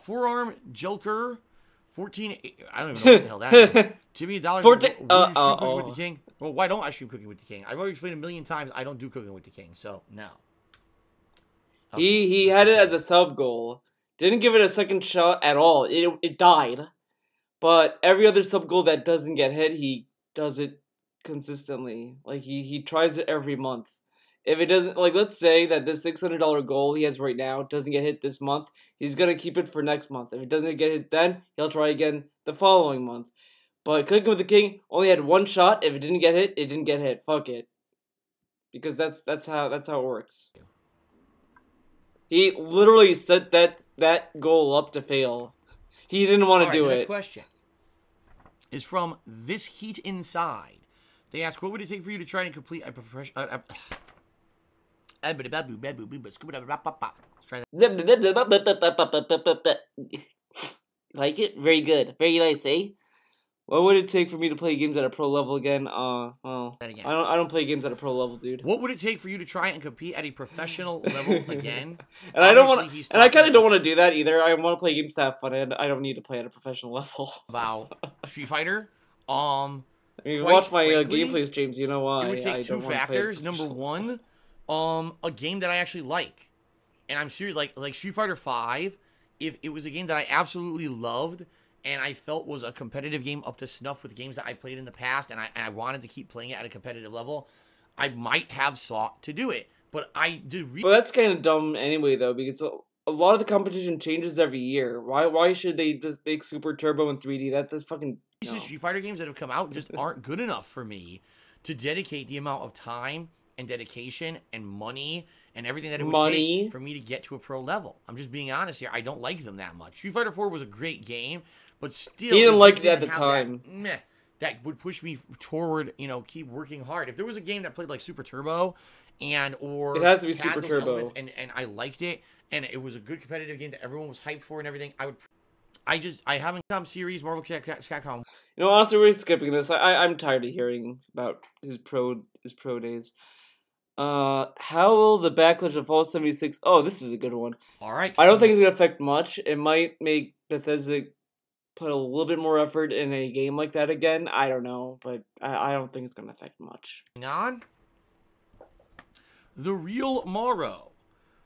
forearm Joker, 14, I don't even know what the hell that means. $2 million. Will you stream Cooking with the King? Well, why don't I stream Cooking with the King? I've already explained 1,000,000 times I don't do Cooking with the King, so no. Okay. He had it as a sub goal. Didn't give it a second shot at all. It died. But every other sub goal that doesn't get hit, he does it consistently. Like, he tries it every month. If it doesn't, like, let's say that this $600 goal he has right now doesn't get hit this month, he's gonna keep it for next month. If it doesn't get hit then, he'll try again the following month. But Cooking with the King only had one shot. If it didn't get hit, it didn't get hit. Fuck it. Because that's how it works. He literally set that goal up to fail. He didn't want to do it. The next question is from This Heat Inside. They ask, what would it take for you to try and complete try that. Like it? Very good. Very nice, eh? What would it take for me to play games at a pro level again? Well, Again. I don't play games at a pro level, dude. What would it take for you to try and compete at a professional level again? And I don't want to, and I kind of don't want to do that either. I want to play games to have fun, and I don't need to play at a professional level. About Street Fighter. I mean, watch my gameplay streams. You know why? It would take two factors. Number one, a game that I actually like, and I'm serious. Like Street Fighter 5. If it was a game that I absolutely loved, and I felt was a competitive game up to snuff with games that I played in the past, and I wanted to keep playing it at a competitive level, I might have sought to do it. But I do. Well, that's kind of dumb anyway, though, because a lot of the competition changes every year. Why should they just make Super Turbo and 3D? That's fucking. No. Street Fighter games that have come out just aren't good enough for me to dedicate the amount of time and dedication and money and everything that it would take for me to get to a pro level. I'm just being honest here. I don't like them that much. Street Fighter 4 was a great game, but still, you didn't like it at the time. That would push me toward, keep working hard. If there was a game that played like Super Turbo or it has to be Super Turbo, and I liked it, and it was a good competitive game that everyone was hyped for and everything, I haven't come series Marvel Capcom. Honestly, we're skipping this. I'm tired of hearing about his pro days. How will the backlash of Fallout 76? Oh, this is a good one. All right. I don't think it's gonna affect much. It might make Bethesda put a little bit more effort in a game like that again. I don't know, but I don't think it's gonna affect much. On the real Morrow.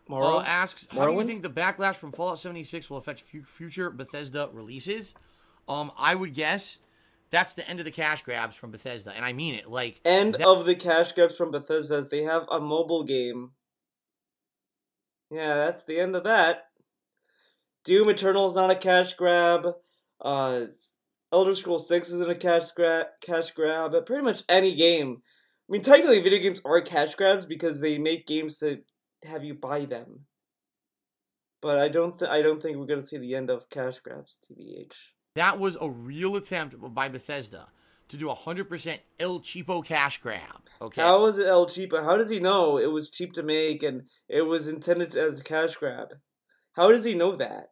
Morrow asks, how do you think the backlash from Fallout 76 will affect future Bethesda releases? I would guess that's the end of the cash grabs from Bethesda, and I mean it. End of the cash grabs from Bethesda. They have a mobile game. Yeah, that's the end of that. Doom Eternal is not a cash grab. Elder Scrolls 6 isn't a cash grab. But pretty much any game. I mean, technically, video games are cash grabs because they make games to have you buy them. But I don't think we're gonna see the end of cash grabs, TBH. That was a real attempt by Bethesda to do 100% El Cheapo cash grab. Okay. How was it El Cheapo? How does he know it was cheap to make and it was intended as a cash grab? How does he know that?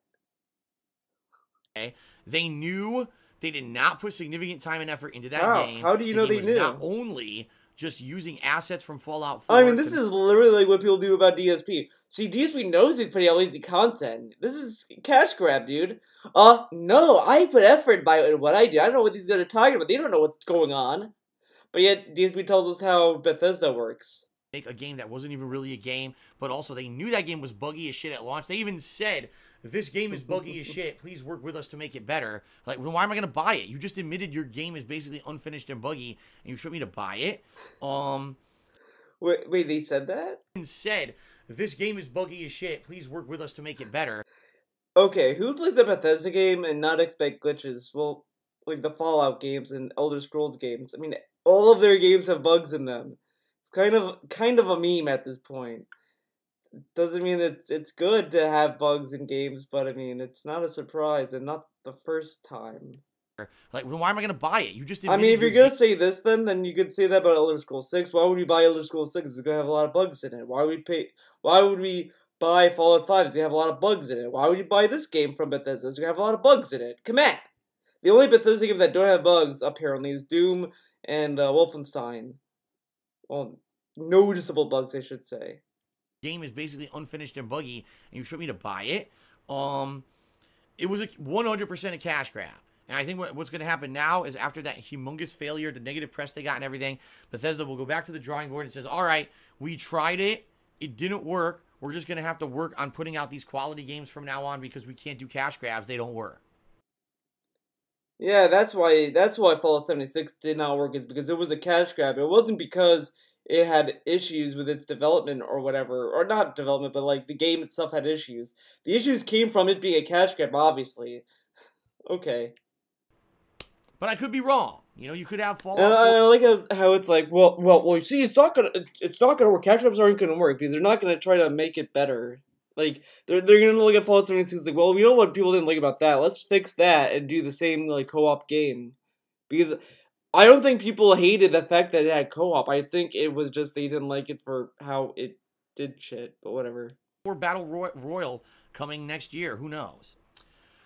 Okay. They knew they did not put significant time and effort into that game. How do you know they knew? Not only just using assets from Fallout 4. I mean, this is literally like what people do about DSP. See, DSP knows he's putting out lazy content. This is cash grab, dude. No, I put effort by what I do. I don't know what these guys are talking about. They don't know what's going on. But yet, DSP tells us how Bethesda works. Make a game that wasn't even really a game, but also they knew that game was buggy as shit at launch. They even said, this game is buggy as shit. Please work with us to make it better. Like, well, why am I going to buy it? You just admitted your game is basically unfinished and buggy, and you expect me to buy it? Wait, they said that? Said, this game is buggy as shit. Please work with us to make it better. Okay, who plays a Bethesda game and not expect glitches? Well, like the Fallout games and Elder Scrolls games. I mean, all of their games have bugs in them. It's kind of a meme at this point. Doesn't mean that it's good to have bugs in games, but I mean, it's not a surprise and not the first time. Like, well, why am I going to buy it? You just I mean, if you're going to say this, then you could say that about Elder Scrolls 6. Why would we buy Elder Scrolls 6? It's going to have a lot of bugs in it. Why would we buy Fallout 5? It's going to have a lot of bugs in it. Why would you buy this game from Bethesda? It's going to have a lot of bugs in it. Come on! The only Bethesda game that don't have bugs, apparently, is Doom and Wolfenstein. Well, noticeable bugs, I should say. Game is basically unfinished and buggy, and you expect me to buy it? It was 100% a cash grab. And I think what's going to happen now is after that humongous failure, the negative press they got and everything, Bethesda will go back to the drawing board and says, all right, we tried it. It didn't work. We're just going to have to work on putting out these quality games from now on because we can't do cash grabs. They don't work. Yeah, that's why Fallout 76 did not work. It's because it was a cash grab. It wasn't because it had issues with its development or whatever. Or not development, but like the game itself had issues. The issues came from it being a cash grab, obviously. Okay. But I could be wrong. You know, you could have Fallout. I like how it's like, well, you see, it's not gonna work. Cash grabs aren't gonna work because they're not gonna try to make it better. Like they're gonna look at Fallout 76 like, well, we know what people didn't like about that. Let's fix that and do the same like co-op game. Because I don't think people hated the fact that it had co-op. I think it was just they didn't like it for how it did shit, but whatever. Or Battle Royal coming next year. Who knows?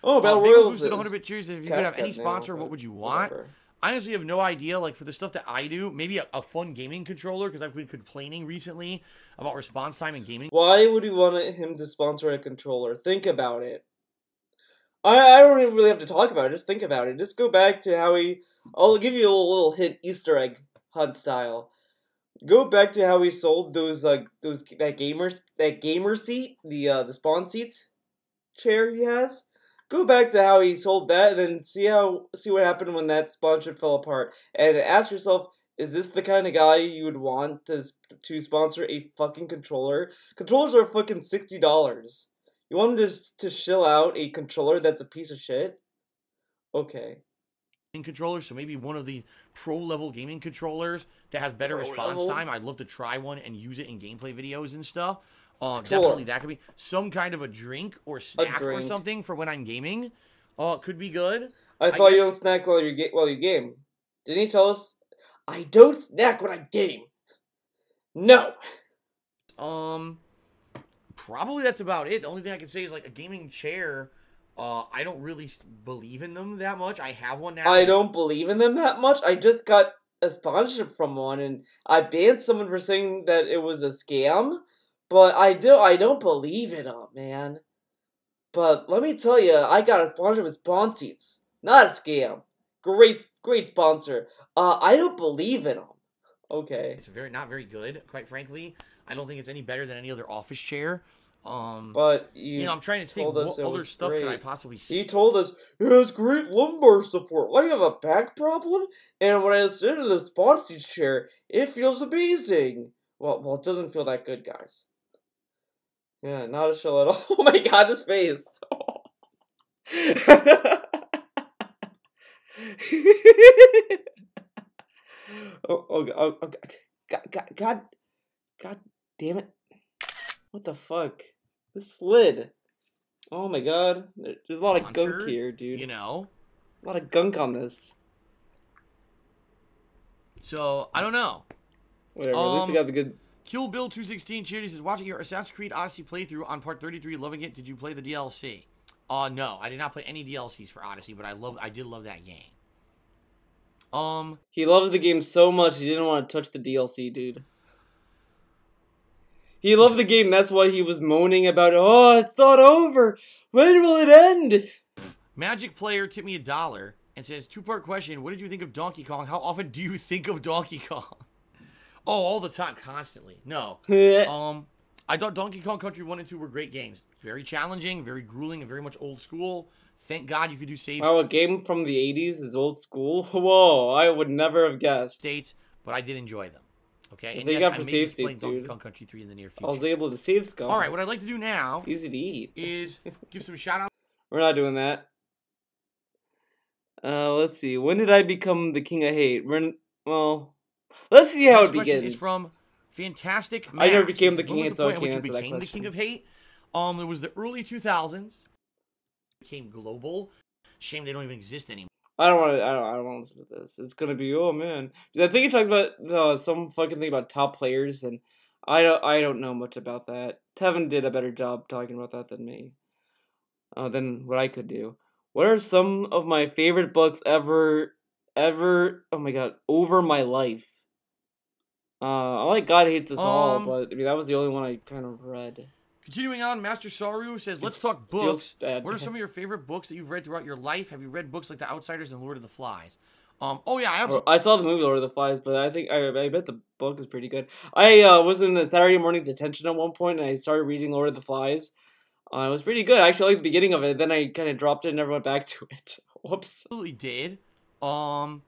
Oh, Battle Maybe Royale boosted 100 bit cheers. If you could have any sponsor, what would you want? Whatever. I honestly have no idea. Like, for the stuff that I do, maybe a fun gaming controller, because I've been complaining recently about response time and gaming. Why would you want him to sponsor a controller? Think about it. I don't even really have to talk about it. Just think about it. Just go back to how he... I'll give you a little hint, Easter egg hunt style. Go back to how he sold that gamer seat, the spawn seats chair he has. Go back to how he sold that, and then see what happened when that sponsorship fell apart, and ask yourself, is this the kind of guy you would want to sponsor a fucking controller? Controllers are fucking $60. You want him to shill out a controller that's a piece of shit? Okay. Controllers, so maybe one of the pro-level gaming controllers that has better response time. I'd love to try one and use it in gameplay videos and stuff. Definitely that could be some kind of a drink or snack or something for when I'm gaming. Could be good. I thought you don't snack while you game. Didn't he tell us? I don't snack when I game. No. Probably that's about it. The only thing I can say is like a gaming chair. I don't really believe in them that much. I have one now. I don't believe in them that much. I just got a sponsorship from one, and I banned someone for saying that it was a scam. But I don't believe in them, man. But let me tell you, I got a sponsorship with Spawn Seats. Not a scam. Great sponsor. I don't believe in them. Okay. It's not very good, quite frankly. I don't think it's any better than any other office chair. But you know, I'm trying to think what other stuff could I possibly see. He told us it has great lumbar support. I have a back problem, and when I sit in the Spawn Seats chair, it feels amazing. Well, it doesn't feel that good, guys. Yeah, not a shill at all. Oh my god, this face. God damn it. What the fuck? This slid. Oh my god. There's a lot of gunk here, dude. You know? A lot of gunk on this. So, I don't know. Whatever, at least you got the good... Kill Bill 216 Charity says, watching your Assassin's Creed Odyssey playthrough on part 33, loving it. Did you play the DLC? No, I did not play any DLCs for Odyssey, but I did love that game. He loves the game so much he didn't want to touch the DLC, dude. He loved the game, that's why he was moaning about, oh, it's not over. When will it end? Magic Player tipped me $1 and says, two-part question. What did you think of Donkey Kong? How often do you think of Donkey Kong? Oh, all the time, constantly. No. I thought Donkey Kong Country 1 and 2 were great games. Very challenging, very grueling, and very much old school. Thank God you could do saves. Oh, a game from the 80s is old school? Whoa, I would never have guessed. States, but I did enjoy them. Okay? And they got for save states, dude. Donkey Kong Country 3 in the near future. I was able to save scum. Alright, what I'd like to do now... Easy to eat. ...is give some shout-outs. We're not doing that. Let's see. When did I become the king of hate? Well... Let's see how it begins. It's from Fantastic Max. I never became the king of hate, so I can't answer that question. The king of hate. It was the early 2000s. Became global. Shame they don't even exist anymore. I don't want to listen to this. It's gonna be, oh man. I think he talks about some fucking thing about top players, and I don't know much about that. Tevin did a better job talking about that than me. Than what I could do. What are some of my favorite books ever? Oh my god, over my life. I like God Hates Us All, but I mean that was the only one I kind of read. Continuing on, Master Saru says, let's talk books. What are some of your favorite books that you've read throughout your life? Have you read books like The Outsiders and Lord of the Flies? Oh yeah, I saw the movie Lord of the Flies, but I think I bet the book is pretty good. I was in a Saturday morning detention at one point, and I started reading Lord of the Flies. It was pretty good. I actually liked the beginning of it. Then I kind of dropped it and never went back to it. Whoops. Absolutely did. I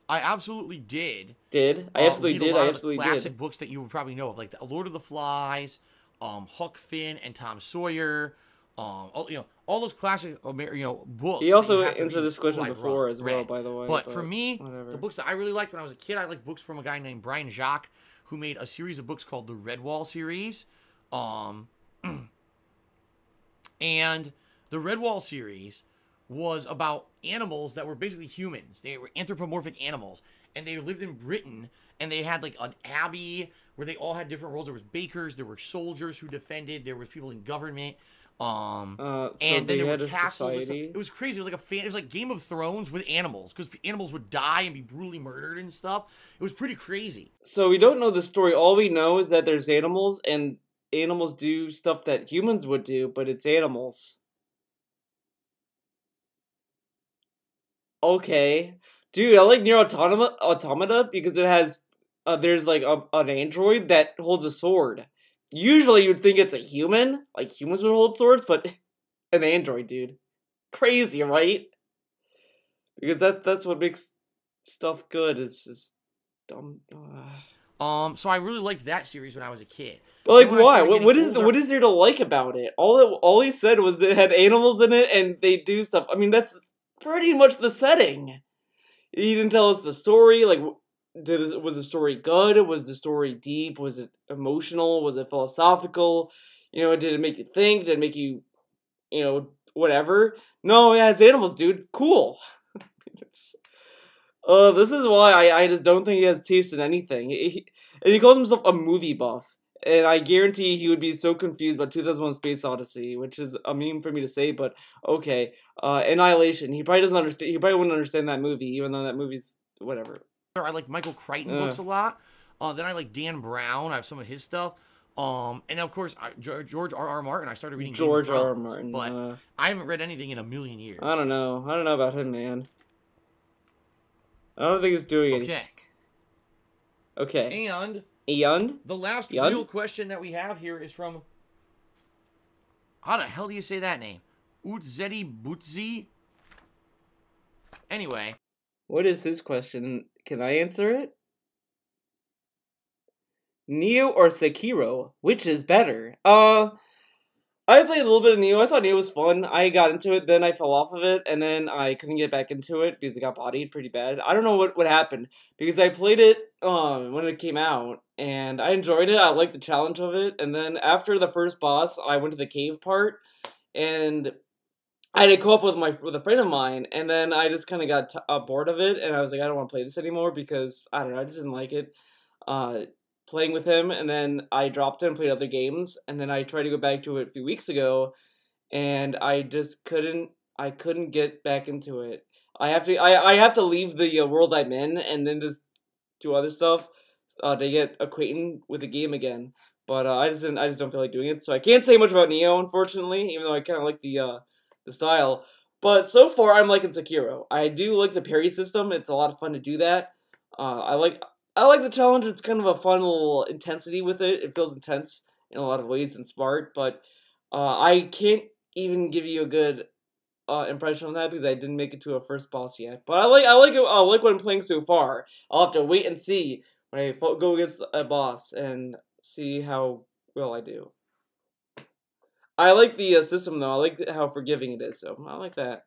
absolutely did. I absolutely did. I absolutely did. Classic books that you would probably know of, like the Lord of the Flies, Huck Finn and Tom Sawyer. All those classic, books. He also answered this question before as well, by the way. But for me, the books that I really liked when I was a kid, I liked books from a guy named Brian Jacques, who made a series of books called the Redwall series. And the Redwall series was about animals that were basically humans. They were anthropomorphic animals, and they lived in Britain, and they had like an abbey where they all had different roles. There was bakers, there were soldiers who defended, there was people in government. So And then they there were had a castles and stuff. society. It was crazy. It was like it was like Game of Thrones with animals, because animals would die and be brutally murdered and stuff. It was pretty crazy. So we don't know the story. All we know is that there's animals, and animals do stuff that humans would do, but it's animals. Okay. Dude, I like Nier Automata because it has, there's like an android that holds a sword. Usually you'd think it's a human, like humans would hold swords, but an android, dude. Crazy, right? Because that's what makes stuff good. It's just dumb. So I really liked that series when I was a kid. But like, Then when I why? started getting older- What is there to like about it? All he said was it had animals in it and they do stuff. I mean, that's pretty much the setting. He didn't tell us the story. Like, was the story good? Was the story deep? Was it emotional? Was it philosophical? You know, did it make you think? Did it make you, whatever? No, it has animals, dude. Cool. This is why I just don't think he has taste in anything. And he calls himself a movie buff. And I guarantee he would be so confused about 2001 Space Odyssey, which is a meme for me to say, but okay. Annihilation. He probably doesn't understand. He probably wouldn't understand that movie, even though that movie's whatever. I like Michael Crichton books a lot. Then I like Dan Brown. I have some of his stuff. And then of course George R.R. Martin. I started reading George Game of R.R. Thrones, Martin, but I haven't read anything in a million years. I don't know. I don't know about him, man. I don't think it's doing anything. Okay. And the last real question that we have here is from, how the hell do you say that name? Utzedi Butzi? Anyway. What is his question? Can I answer it? Neo or Sekiro? Which is better? I played a little bit of Neo. I thought Neo was fun. I got into it, then I fell off of it, and then I couldn't get back into it because it got bodied pretty bad. I don't know what happened, because I played it when it came out, and I enjoyed it. I liked the challenge of it, and then after the first boss, I went to the cave part, and I had to co-op with a friend of mine, and then I just kind of got bored of it, and I was like, I don't want to play this anymore because, I don't know, I just didn't like it. Playing with him, and then I dropped it and played other games, and then I tried to go back to it a few weeks ago, and I just couldn't get back into it. I have to leave the world I'm in and then just do other stuff to get acquainted with the game again. But I just don't feel like doing it, so I can't say much about Neo, unfortunately, even though I kind of like the style. But so far, I'm liking Sekiro. I do like the parry system. It's a lot of fun to do that. I like the challenge. It's kind of a fun little intensity with it. It feels intense in a lot of ways and smart, but I can't even give you a good impression on that because I didn't make it to a first boss yet. But I like it. I like what I'm playing so far. I'll have to wait and see when I go against a boss and see how well I do. I like the system though. I like how forgiving it is. So I like that.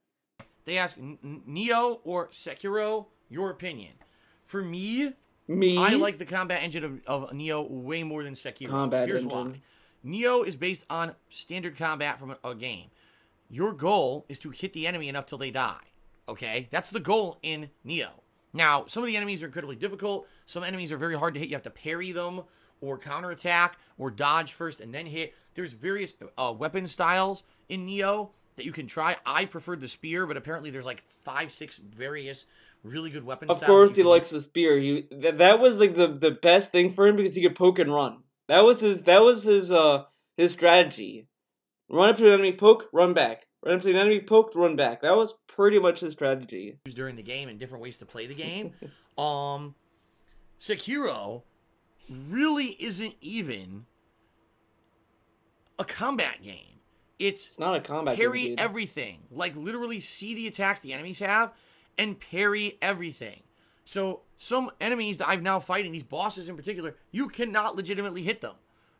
They ask Neo or Sekiro. Your opinion. For me. I like the combat engine of Neo way more than Sekiro. Here's why. Neo is based on standard combat from a game. Your goal is to hit the enemy enough till they die. Okay? That's the goal in Neo. Now, some of the enemies are incredibly difficult. Some enemies are very hard to hit. You have to parry them or counterattack or dodge first and then hit. There's various weapon styles in Neo that you can try. I preferred the spear, but apparently there's like 5, 6 various really good weapon styles. Of course he likes the spear. That was like the best thing for him because he could poke and run. That was his strategy. Run up to an enemy, poke, run back. Run up to an enemy, poke, run back. That was pretty much his strategy. During the game and different ways to play the game. Sekiro really isn't even a combat game. It's not a combat game. Parry dude. Everything. Like literally see the attacks the enemies have and parry everything. So some enemies that I'm now fighting, these bosses in particular, you cannot legitimately hit them.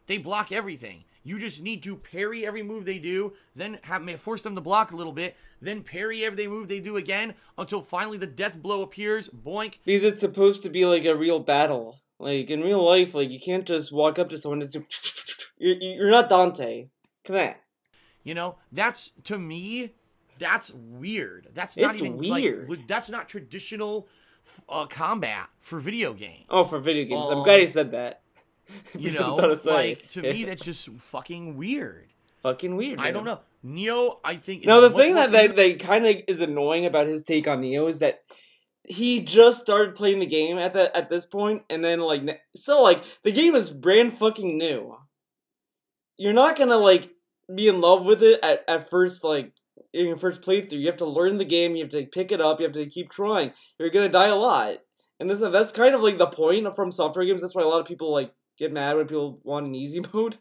They block everything. You just need to parry every move they do, then force them to block a little bit, then parry every move they do again until finally the death blow appears. Boink. Because it's supposed to be like a real battle. Like in real life, like you can't just walk up to someone and do. You're not Dante. Come on. You know, that's to me. That's weird. That's not even weird. Like, that's not traditional combat for video games. Oh, for video games. I'm glad you said that. You He doesn't know how know, to say. like, to me, that's just fucking weird. Fucking weird, man. I don't know. Neo, I think, is Now, the much thing more that they kind of is annoying about his take on Neo is that he just started playing the game at this point, and then, like, still, like, the game is brand fucking new. You're not gonna, like, be in love with it at first, like, in your first playthrough. You have to learn the game, you have to pick it up, you have to keep trying. You're gonna die a lot. And that's kind of, like, the point from software games. That's why a lot of people, like, get mad when people want an easy mode.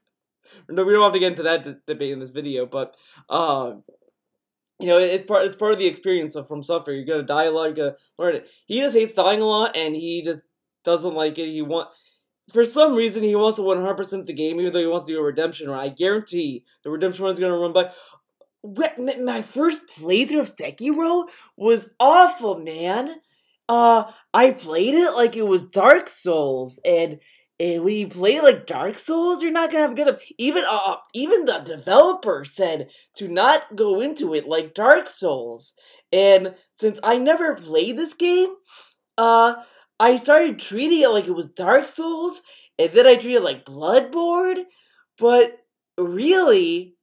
No, we don't have to get into that debate in this video, but, you know, it's part of the experience from software. You're gonna die a lot, you're gonna learn it. He just hates dying a lot, and he just doesn't like it. For some reason, he wants to 100% the game, even though he wants to do a redemption run. I guarantee the redemption run is gonna run by. My first playthrough of Sekiro was awful, man. I played it like it was Dark Souls, and when you play like Dark Souls, you're not gonna have a good. Even the developer said to not go into it like Dark Souls. And since I never played this game, I started treating it like it was Dark Souls, and then I treated it like Bloodborne. But really,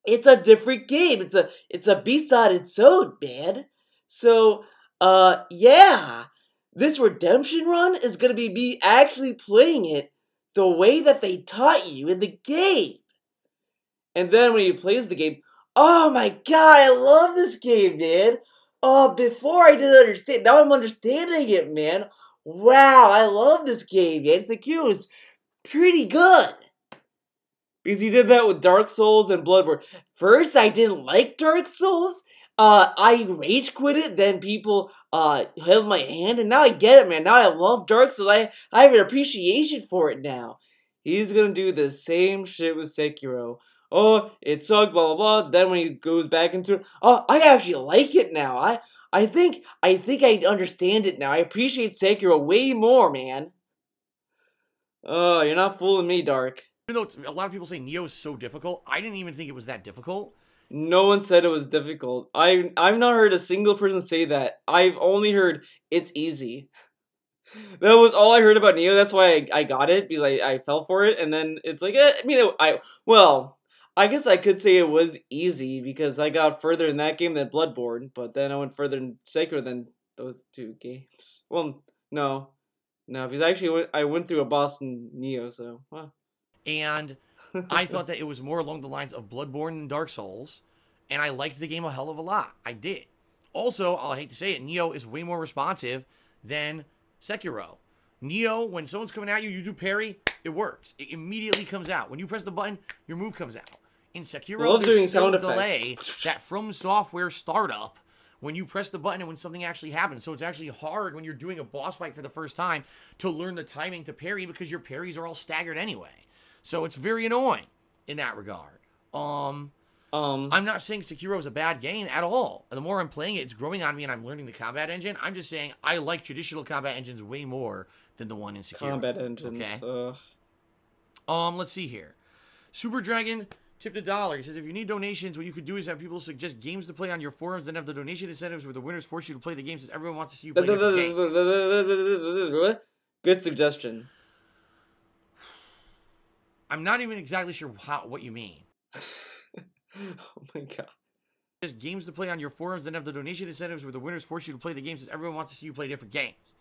it's a different game. It's a beast on its own, man. So, yeah. This redemption run is gonna be me actually playing it the way that they taught you in the game. And then when he plays the game, oh my god, I love this game, man. Before I didn't understand, now I'm understanding it, man. Wow, I love this game, man. Sekiro is pretty good. Because he did that with Dark Souls and Bloodborne. First, I didn't like Dark Souls. I rage quit it. Then people held my hand, and now I get it, man. Now I love Dark Souls. I have an appreciation for it now. He's gonna do the same shit with Sekiro. Oh, it sucked, blah blah blah. Then when he goes back into it, oh, I actually like it now. I think I understand it now. I appreciate Sekiro way more, man. Oh, you're not fooling me, Dark. Even though a lot of people say Neo is so difficult, I didn't even think it was that difficult. No one said it was difficult. I've not heard a single person say that. I've only heard it's easy. That was all I heard about Neo. That's why I got it, because I fell for it, and then it's like, I mean, I guess I could say it was easy because I got further in that game than Bloodborne, but then I went further in Sekiro than those two games. Well, no, because I went through a boss in Neo, so well. And I thought that it was more along the lines of Bloodborne and Dark Souls, and I liked the game a hell of a lot. I did. Also, I hate to say it, Neo is way more responsive than Sekiro. Neo, when someone's coming at you, you do parry, it works. It immediately comes out. When you press the button, your move comes out. In Sekiro, there's still a delay that From Software startup when you press the button and when something actually happens. So it's actually hard when you're doing a boss fight for the first time to learn the timing to parry because your parries are all staggered anyway. So it's very annoying in that regard. I'm not saying Sekiro is a bad game at all. The more I'm playing it, it's growing on me and I'm learning the combat engine. I'm just saying I like traditional combat engines way more than the one in Sekiro. Combat engines. Okay. Let's see here. Super Dragon tipped $1. He says, if you need donations, what you could do is have people suggest games to play on your forums, then have the donation incentives where the winners force you to play the games, since everyone wants to see you play different games. Good suggestion. I'm not even exactly sure what you mean. Oh my god. Just games to play on your forums, then have the donation incentives where the winners force you to play the games, since everyone wants to see you play different games.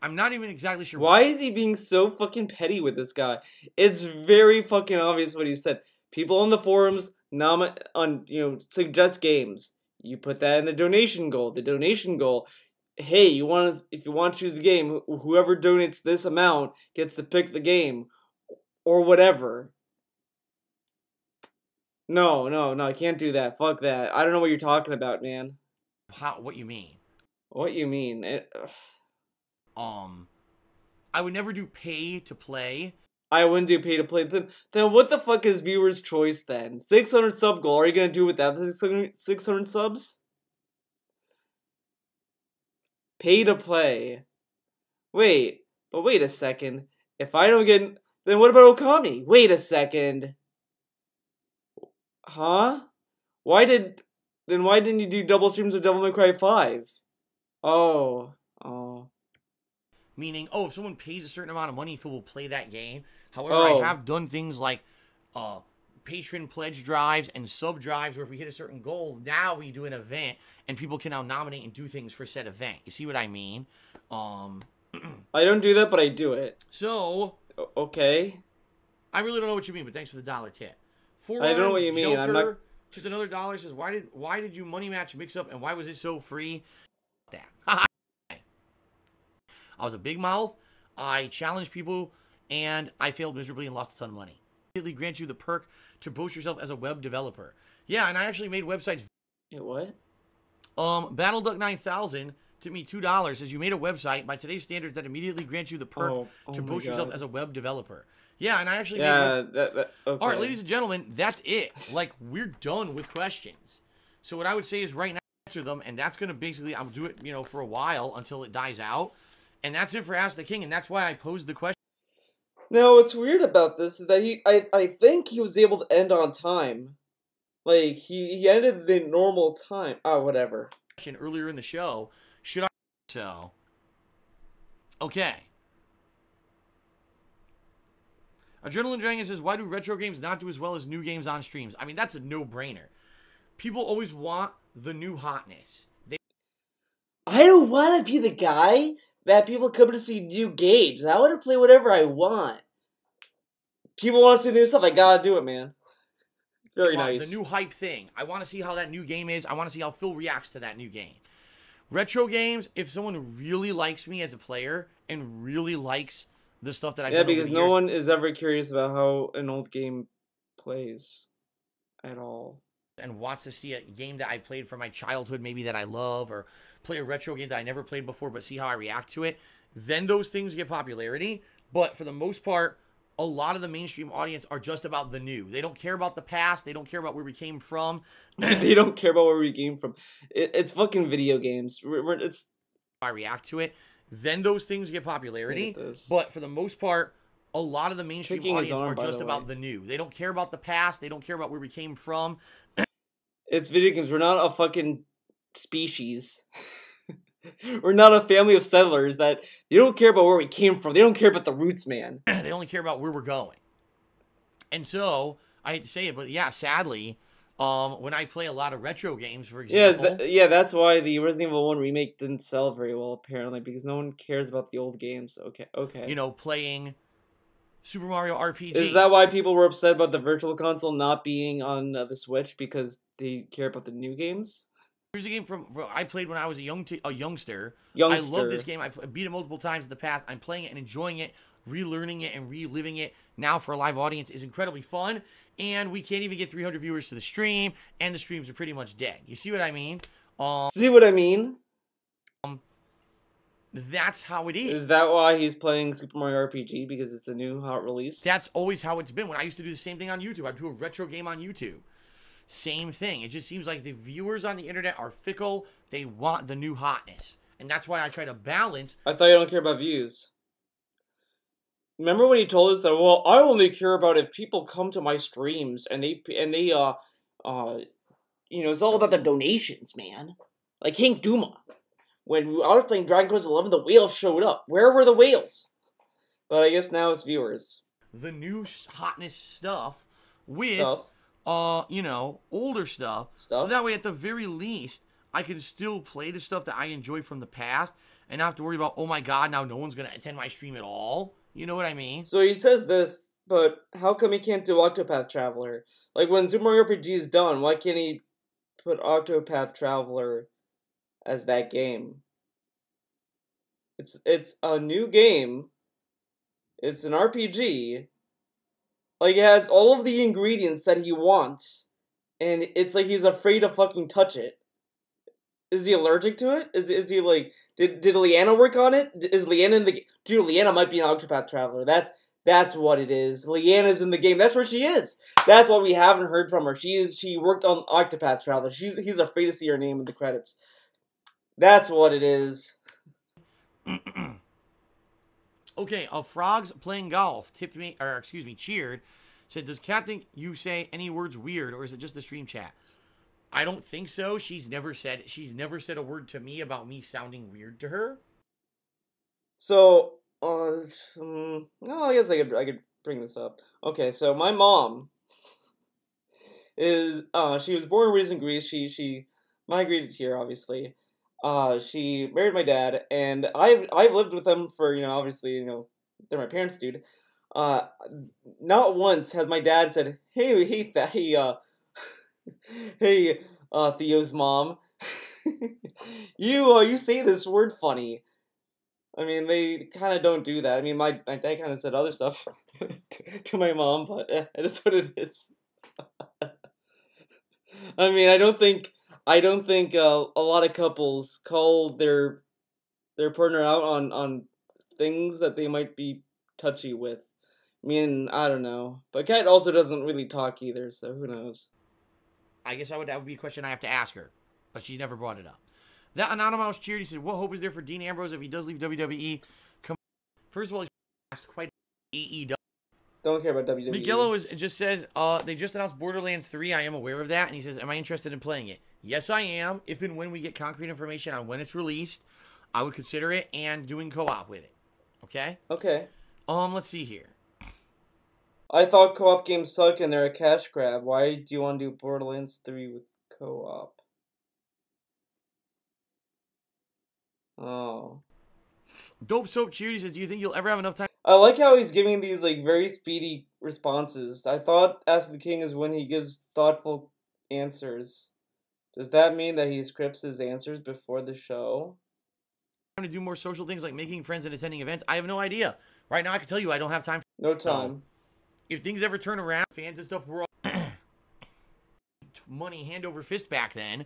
I'm not even exactly sure. Why is he being so fucking petty with this guy? It's very fucking obvious what he said. People on the forums suggest games. You put that in the donation goal. The donation goal, hey, if you want to choose the game, whoever donates this amount gets to pick the game or whatever. No, I can't do that. Fuck that. I don't know what you're talking about, man. What you mean? What you mean? I would never do pay to play. I wouldn't do pay to play. Then what the fuck is viewer's choice then? 600 sub goal. Are you gonna do without the 600 subs? Pay to play. Wait a second. If I don't get, then what about Okami? Wait a second. Huh? Why didn't you do double streams of Devil May Cry 5? Oh. Meaning, oh, if someone pays a certain amount of money, people will play that game. However, I have done things like patron pledge drives and sub drives where if we hit a certain goal, now we do an event and people can now nominate and do things for said event. You see what I mean? I don't do that, but I do it. So, okay. I really don't know what you mean, but thanks for the dollar tip. I don't know what you mean. Joker, I'm not. Just another dollar says, why did you money match mix up and why was it so free? That. I was a big mouth. I challenged people and I failed miserably and lost a ton of money. Immediately grant you the perk to boast yourself as a web developer. Yeah, and I actually made websites. Yeah, what? BattleDuck 9000 took me $2. Says you made a website by today's standards that immediately grants you the perk to boost yourself as a web developer. Yeah, and I actually made okay. All right, ladies and gentlemen, that's it. Like, we're done with questions. So what I would say is right now answer them, and that's going to basically, I'll do it, you know, for a while until it dies out. And that's it for Ask the King, and that's why I posed the question. No, what's weird about this is that I think he was able to end on time. Like, he ended the normal time. Oh, whatever. Earlier in the show, should I? So, okay. Adrenaline Dragon says, why do retro games not do as well as new games on streams? I mean, that's a no-brainer. People always want the new hotness. I don't want to be the guy that people come to see new games. I want to play whatever I want. People want to see new stuff. I gotta do it, man. Very nice. The new hype thing. I want to see how that new game is. I want to see how Phil reacts to that new game. Retro games, if someone really likes me as a player and really likes the stuff that I've done because no one is ever curious about how an old game plays at all. And wants to see a game that I played from my childhood, maybe that I love, or play a retro game that I never played before, but see how I react to it, then those things get popularity. But for the most part, a lot of the mainstream audience are just about the new. They don't care about the past. They don't care about where we came from. They don't care about where we came from. It's fucking video games. It's I react to it. Then those things get popularity. But for the most part, a lot of the mainstream audience are just about the new. They don't care about the past. They don't care about where we came from. It's video games. We're not a fucking species. We're not a family of settlers that they don't care about where we came from. They don't care about the roots, man. They only care about where we're going. And I hate to say it, but yeah, sadly, when I play a lot of retro games, for example... that's why the Resident Evil 1 remake didn't sell very well, apparently, because no one cares about the old games. Okay. You know, playing Super Mario RPG. Is that why people were upset about the Virtual Console not being on the Switch, because they care about the new games? Here's a game I played when I was a youngster. I love this game. I beat it multiple times in the past. I'm playing it and enjoying it, relearning it and reliving it now for a live audience is incredibly fun. And we can't even get 300 viewers to the stream, and the streams are pretty much dead. You see what I mean? See what I mean? That's how it is. Is that why he's playing Super Mario RPG? Because it's a new hot release? That's always how it's been. When I used to do the same thing on YouTube, I'd do a retro game on YouTube. Same thing. It just seems like the viewers on the internet are fickle. They want the new hotness. And that's why I try to balance. I thought you don't care about views. Remember when he told us that, well, I only care about if people come to my streams and they you know, it's all about the donations, man. Like Hank Duma. When I was playing Dragon Quest XI, the whales showed up. Where were the whales? But I guess now it's viewers. The new hotness stuff with... you know, older stuff. So that way, at the very least, I can still play the stuff that I enjoy from the past and not have to worry about, oh my god, now no one's going to attend my stream at all. You know what I mean? So he says this, but how come he can't do Octopath Traveler? Like, when Super Mario RPG is done, why can't he put Octopath Traveler as that game? It's a new game. It's an RPG. Like, it has all of the ingredients that he wants, and it's like he's afraid to fucking touch it. Is he allergic to it? Is he like, did Leanna work on it? Is Leanna in the game? Dude, Leanna might be an Octopath Traveler. That's what it is. Leanna's in the game. That's where she is. That's why we haven't heard from her. She worked on Octopath Traveler. He's afraid to see her name in the credits. That's what it is. Okay, Frogs playing golf tipped me, or excuse me, cheered. Said, does Kat think you say any words weird, or is it just the stream chat? I don't think so. She's never said a word to me about me sounding weird to her. So, no, I guess I could bring this up. Okay, so my mom is she was born and raised in Greece. She migrated here, obviously. She married my dad, and I've lived with them for obviously they're my parents, dude. Uh, Not once has my dad said, hey, Theo's mom, you say this word funny. I mean, they kind of don't do that. I mean, my dad kind of said other stuff to my mom, but it is what it is. I mean, I don't think a lot of couples call their partner out on things that they might be touchy with. I mean, I don't know, but Kat also doesn't really talk either, so who knows? I guess that would be a question I have to ask her, but she's never brought it up. That Anonymous Charity said, what hope is there for Dean Ambrose if he does leave WWE? First of all, he's asked quite AEW. Don't care about WWE. Miguelo just says, they just announced Borderlands 3. I am aware of that. And he says, am I interested in playing it? Yes, I am. If and when we get concrete information on when it's released, I would consider it and doing co-op with it. Okay? Okay. Let's see here. I thought co-op games suck and they're a cash grab. Why do you want to do Borderlands 3 with co-op? Oh. Dope Soap Cheer says, do you think you'll ever have enough time? I like how he's giving these like very speedy responses. I thought Ask the King is when he gives thoughtful answers. Does that mean that he scripts his answers before the show? To do more social things like making friends and attending events? I have no idea. Right now, I can tell you I don't have time. No time. If things ever turn around, fans and stuff, we're all money hand over fist back then.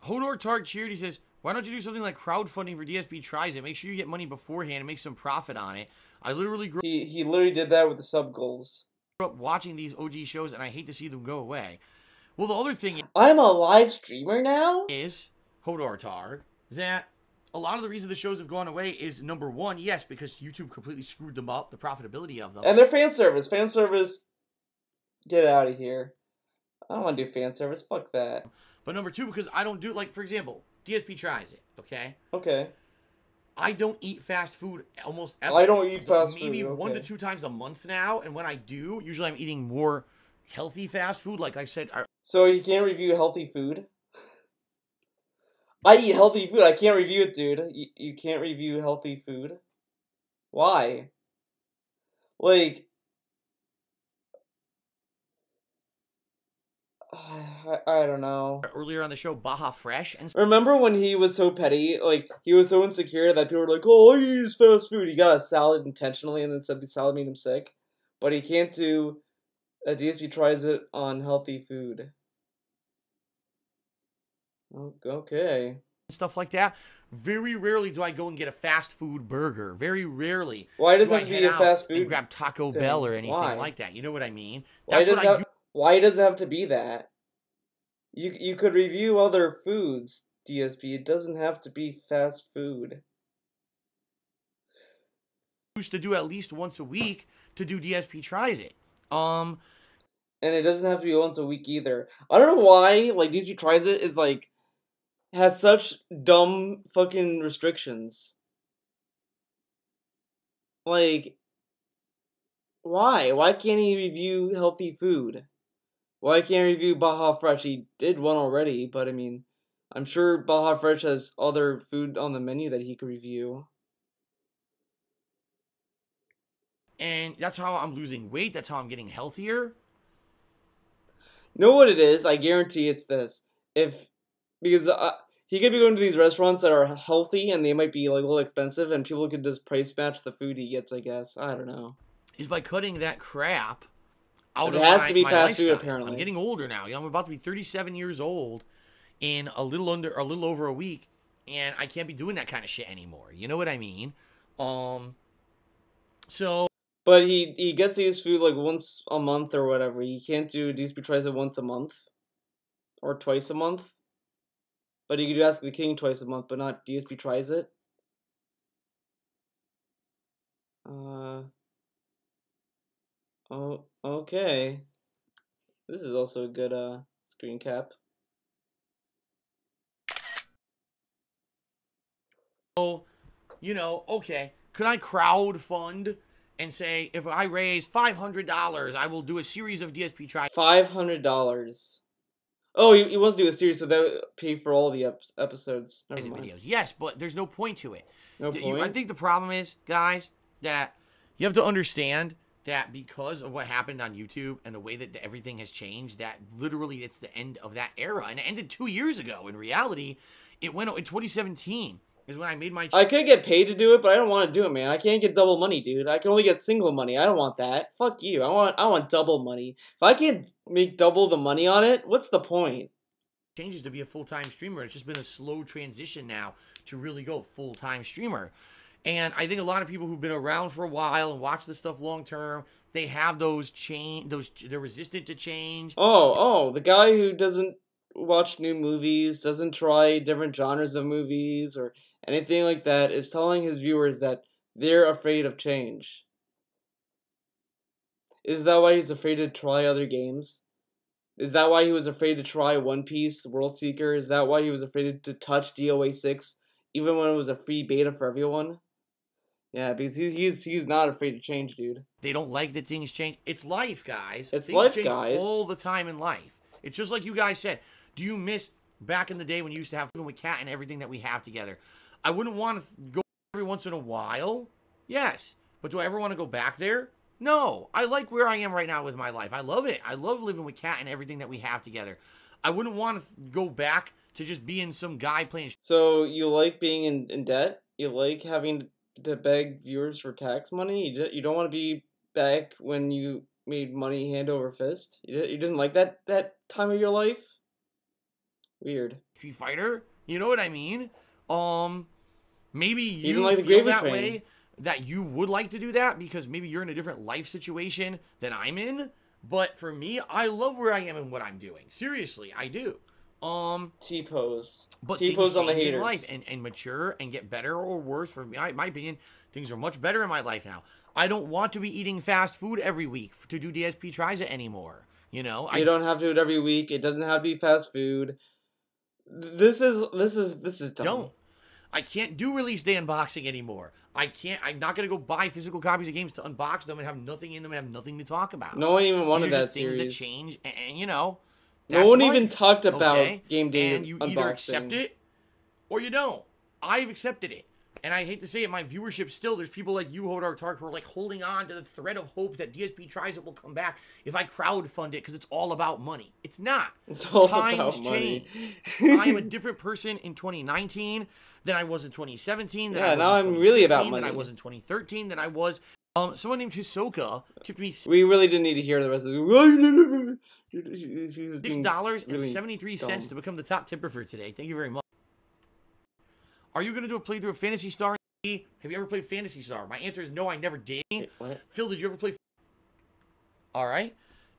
Hodor Targ cheered. He says, why don't you do something like crowdfunding for DSP Tries It? Make sure you get money beforehand and make some profit on it. I literally grew He literally did that with the sub goals. up watching these OG shows, and I hate to see them go away. Well, the other thing I'm a live streamer now? is, Hodor Targ, that a lot of the reason the shows have gone away is, number one, yes, because YouTube completely screwed them up, the profitability of them. And they're fan service. Fan service, get out of here. I don't want to do fan service. Fuck that. But number two, because I don't do, like, for example, DSP Tries It, okay? Okay. I don't eat fast food almost ever. I don't eat fast food. Maybe okay. 1 to 2 times a month now, and when I do, usually I'm eating more healthy fast food, like I said. So you can't review healthy food? I eat healthy food. I can't review it, dude. You can't review healthy food? Why? Like, I don't know. Earlier on the show, Baja Fresh. And remember when he was so petty? Like, he was so insecure that people were like, oh, all you eat is fast food. He got a salad intentionally and then said the salad made him sick. But he can't do... DSP Tries It on healthy food. Okay. Stuff like that. Very rarely do I go and get a fast food burger. Very rarely. Why does it have to be a fast food? And grab Taco Bell or anything like that. You know what I mean? That's why does it have to be that? You could review other foods, DSP. It doesn't have to be fast food. Used to do at least once a week to do DSP Tries It. And it doesn't have to be once a week either. I don't know why, like, DSP Tries It is, like, has such dumb fucking restrictions. Like, why? Why can't he review healthy food? Why can't he review Baja Fresh? He did one already, but I mean, I'm sure Baja Fresh has other food on the menu that he could review. And that's how I'm losing weight. That's how I'm getting healthier. You know what it is? I guarantee it's this. Because he could be going to these restaurants that are healthy and they might be like a little expensive, and people could just price match the food he gets. I guess I don't know. Is by cutting that crap out it has to be fast food. Apparently, I'm getting older now. I'm about to be 37 years old in a little over a week, and I can't be doing that kind of shit anymore. You know what I mean? So. But he gets these food like once a month or whatever. He can't do DSP Tries It once a month or twice a month. But he could Ask the King twice a month, but not DSP Tries It. Oh, okay. This is also a good screen cap. So, okay, could I crowd fund and say, if I raise $500, I will do a series of DSP tries? $500. Oh, he wants to do a series, so that would pay for all the episodes. Never mind. Videos. Yes, but there's no point to it. No point? I think the problem is, guys, that you have to understand that because of what happened on YouTube and the way that everything has changed, that literally it's the end of that era. And it ended 2 years ago. In reality, it went in 2017 is when I made my... I could get paid to do it, but I don't want to do it, man. I can't get double money, dude. I can only get single money. I don't want that. Fuck you. I want double money. If I can't make double the money on it, what's the point? Changes to be a full-time streamer. It's just been a slow transition now to really go full-time streamer. And I think a lot of people who've been around for a while and watch this stuff long-term, they have they're resistant to change. Oh, the guy who doesn't watch new movies, doesn't try different genres of movies or anything like that, is telling his viewers that they're afraid of change. Is that why he's afraid to try other games? Is that why he was afraid to try One Piece, World Seeker? Is that why he was afraid to touch DOA 6, even when it was a free beta for everyone? Yeah, because he's not afraid to change, dude. They don't like that things change. It's life, guys. It's things life, change guys. All the time in life. It's just like you guys said. Do you miss back in the day when you used to have fun with Cat and everything that we have together? I wouldn't want to go every once in a while. Yes. But do I ever want to go back there? No. I like where I am right now with my life. I love it. I love living with Cat and everything that we have together. I wouldn't want to go back to just being some guy playing... So you like being in debt? You like having to beg viewers for tax money? You don't want to be back when you made money hand over fist? You didn't like that time of your life? Weird. Street Fighter? You know what I mean? Maybe you like the feel Gravy that Train. way, that you would like to do that because maybe you're in a different life situation than I'm in. But for me, I love where I am and what I'm doing. Seriously, I do. T-pose. But T-pose on the things change in haters. life and mature and get better or worse. For me, my opinion, things are much better in my life now. I don't want to be eating fast food every week to do DSP tries it anymore. You know, You don't have to do it every week. It doesn't have to be fast food. This is dumb. Don't. I can't do release day unboxing anymore. I'm not gonna go buy physical copies of games to unbox them and have nothing in them and have nothing to talk about. No one even wanted that things series. that change, and you know, No one life, even talked about okay? game day And you unboxing. either accept it or you don't. I've accepted it. And I hate to say it, my viewership still, there's people like you, Hodar Tark, who are like holding on to the thread of hope that DSP tries it will come back if I crowdfund it because it's all about money. It's not. It's all Times about change. money. I am a different person in 2019 than I was in 2017. Than I was now in I'm really about 2015, money. Than I was in 2013. Than I was. Someone named Hisoka tipped me We really didn't need to hear the rest of it. $6.73 to become the top tipper for today. Thank you very much. Are you going to do a playthrough of Phantasy Star? Have you ever played Phantasy Star? My answer is no, I never did. Wait, what? Phil, did you ever play? All right.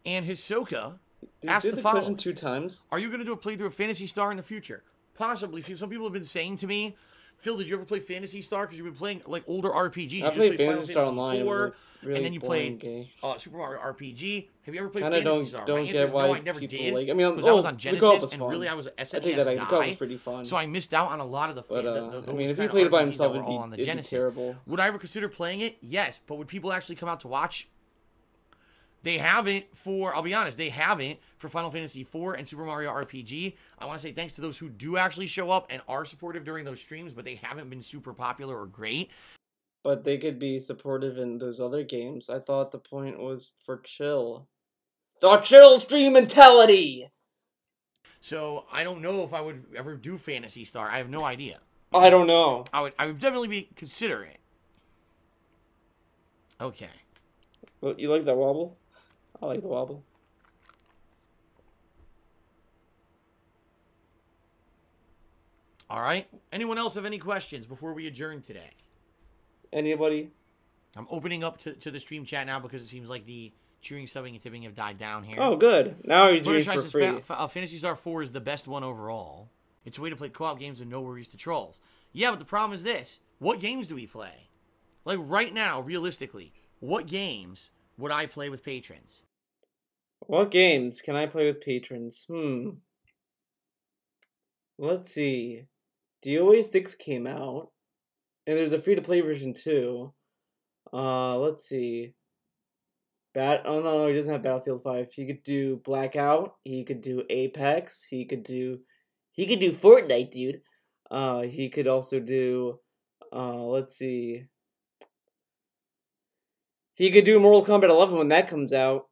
And Hisoka Did asked you the say the following. question 2 times? Are you going to do a playthrough of Phantasy Star in the future? Possibly. Some people have been saying to me, Phil, did you ever play Phantasy Star? Because you've been playing like older RPGs. I played Phantasy Star Online. 4, really and then you boring played game. Super Mario RPG. Have you ever played Kinda Phantasy Star? don't My get answer is why no, I never people did. like. I mean, because I was on the co-op Genesis, was and fun. really I was an I SNES think that the co-op was guy. pretty fun. So I missed out on a lot of the. But those I mean, if kind he of played it by RPGs himself, that were all on the it'd be Genesis. terrible. Would I ever consider playing it? Yes, but would people actually come out to watch? They haven't I'll be honest, they haven't for Final Fantasy IV and Super Mario RPG. I want to say thanks to those who do actually show up and are supportive during those streams, but they haven't been super popular or great. But they could be supportive in those other games. I thought the point was for chill. The chill stream mentality! So I don't know if I would ever do Phantasy Star. I have no idea. I don't know. I would definitely consider it. Okay. Well, you like that wobble? I like the wobble. All right. Anyone else have any questions before we adjourn today? Anybody? I'm opening up to the stream chat now because it seems like the cheering, subbing, and tipping have died down here. Oh, good. Now he's doing Buttershy for says free. Phantasy Star 4 is the best one overall. It's a way to play co-op games with no worries to trolls. Yeah, but the problem is this. What games do we play? Like right now, realistically, what games would I play with patrons? What games can I play with patrons? Let's see. DOA 6 came out. And there's a free-to-play version too. Let's see. Oh no, he doesn't have Battlefield 5. He could do Blackout. He could do Apex. He could do Fortnite, dude. He could also do. Let's see. He could do Mortal Kombat 11 when that comes out.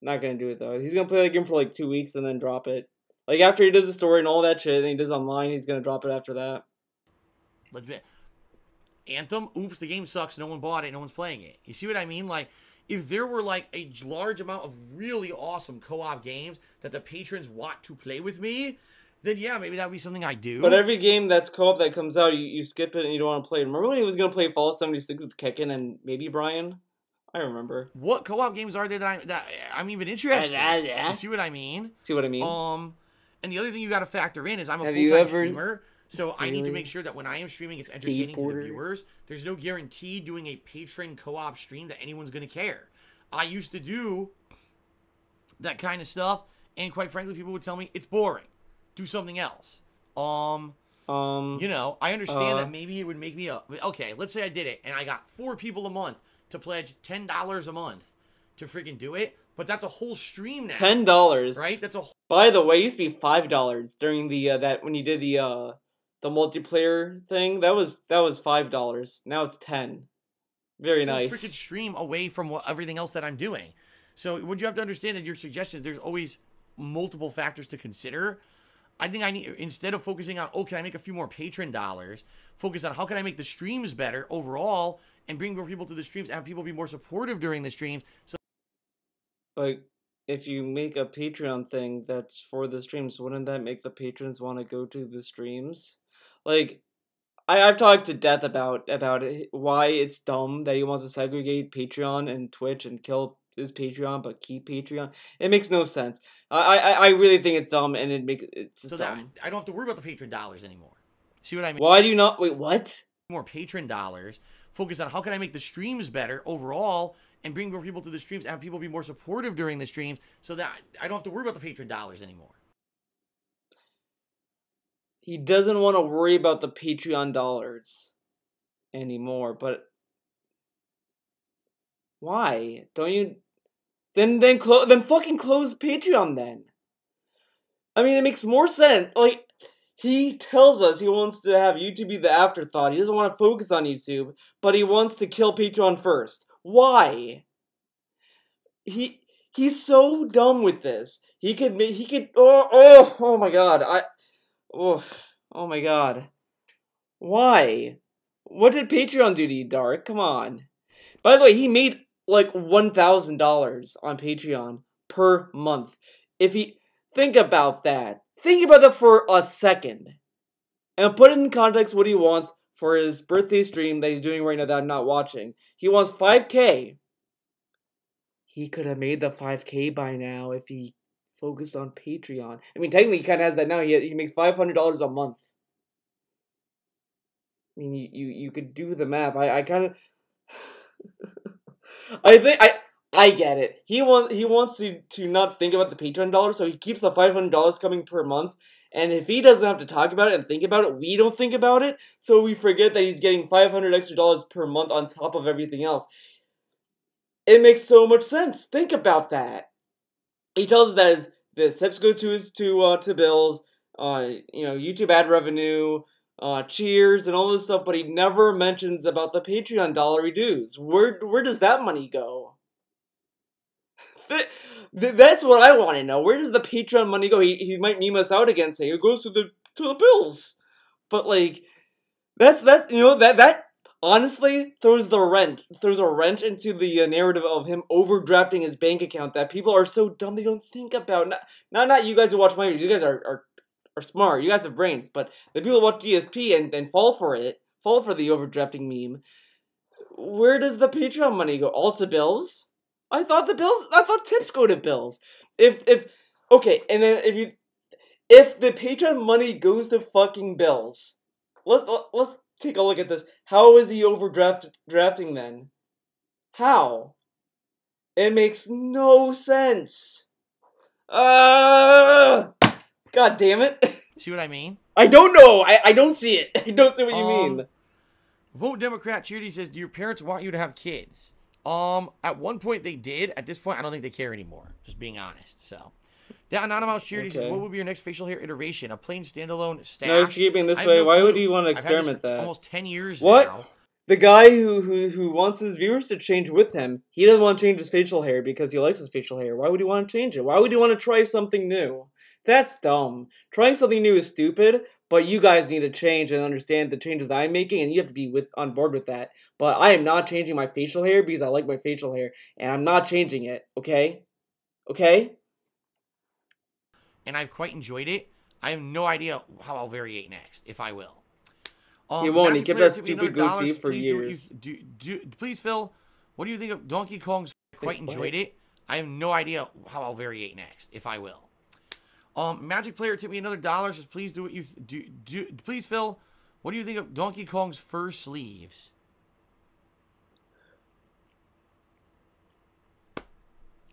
Not gonna do it though. He's gonna play that game for like 2 weeks and then drop it. Like after he does the story and all that shit, then he does online. He's gonna drop it after that. Legit. Anthem, oops, the game sucks. No one bought it. No one's playing it. You see what I mean? Like, if there were like a large amount of really awesome co-op games that the patrons want to play with me, then yeah, maybe that would be something I do. But every game that's co-op that comes out, you skip it and you don't want to play it. Remember when he was gonna play Fallout 76 with Kekken and maybe Brian? I remember. What co-op games are there that I'm even interested in? You see what I mean? See what I mean? And the other thing you got to factor in is I'm a full-time streamer. So I need to make sure that when I am streaming, it's entertaining to the viewers. There's no guarantee doing a patron co-op stream that anyone's going to care. I used to do that kind of stuff, and quite frankly, people would tell me it's boring. Do something else. You know, I understand that maybe it would make me okay, let's say I did it, and I got 4 people a month to pledge $10 a month to freaking do it, but that's a whole stream now. $10, right? That's a. By the way, it used to be $5 during the that when you did the multiplayer thing. That was $5. Now it's $10. Very nice. Freaking stream away from everything else that I'm doing. So what you have to understand is your suggestions. There's always multiple factors to consider. I think I need, instead of focusing on, oh, can I make a few more patron dollars, focus on how can I make the streams better overall and bring more people to the streams and have people be more supportive during the streams. So, but if you make a Patreon thing that's for the streams, wouldn't that make the patrons want to go to the streams? Like, I've talked to Death about it, why it's dumb that he wants to segregate Patreon and Twitch and kill his Patreon but keep Patreon. It makes no sense. I really think it's dumb, and it's so dumb. That I don't have to worry about the patron dollars anymore. See what I mean? Why do you not? Wait, what? More patron dollars. Focus on how can I make the streams better overall and bring more people to the streams and have people be more supportive during the streams so that I don't have to worry about the patron dollars anymore. He doesn't want to worry about the Patreon dollars anymore, but why? Don't you? Then fucking close Patreon then. I mean, it makes more sense. Like, he tells us he wants to have YouTube be the afterthought. He doesn't want to focus on YouTube, but he wants to kill Patreon first. Why? He's so dumb with this. Oh my god. Oh my god. Why? What did Patreon do to you, Dark? Come on. By the way, he made like $1,000 on Patreon per month. Think about that. Think about that for a second. And put it in context what he wants for his birthday stream that he's doing right now that I'm not watching. He wants 5K. He could have made the 5K by now if he focused on Patreon. I mean, technically he kind of has that now. He makes $500 a month. I mean, you could do the math. I kind of... I get it. He wants to not think about the Patreon dollars, so he keeps the $500 coming per month. And if he doesn't have to talk about it and think about it, we don't think about it. So we forget that he's getting $500 extra per month on top of everything else. It makes so much sense. Think about that. He tells us that the tips go to bills, YouTube ad revenue, cheers, and all this stuff, but he never mentions about the Patreon dollar dues. Where does that money go? That's what I want to know. Where does the Patreon money go? He might meme us out again, saying it goes to the bills, but like that honestly throws a wrench into the narrative of him overdrafting his bank account that people are so dumb they don't think about. Not you guys who watch my videos. You guys are smart. You guys have brains, but the people who watch DSP and fall for the overdrafting meme. Where does the Patreon money go? All to bills? I thought tips go to bills. Okay, and then if the Patreon money goes to fucking bills, let's take a look at this. How is he overdrafting then? How? It makes no sense. God damn it. See what I mean? I don't know. I don't see it. I don't see what you mean. Vote Democrat. Charity says, do your parents want you to have kids? At one point they did. At this point, I don't think they care anymore. Just being honest. So, that Anonymous Charity says, what would be your next facial hair iteration? A plain standalone stash? No escaping this way. Why would you want to experiment that? Almost 10 years what? now. The guy who wants his viewers to change with him, he doesn't want to change his facial hair because he likes his facial hair. Why would he want to change it? Why would he want to try something new? That's dumb. Trying something new is stupid, but you guys need to change and understand the changes that I'm making, and you have to be on board with that. But I am not changing my facial hair because I like my facial hair, and I'm not changing it, okay? Okay? And I've quite enjoyed it. I have no idea how I'll variate next, if I will. You won't. He kept that stupid goatee for years. Please, Phil, what do you think of Donkey Kong's? Quite enjoyed it. I have no idea how I'll variate next, if I will. Magic Player tipped me another $1. Says, please do what you do. Please, Phil, what do you think of Donkey Kong's fur sleeves?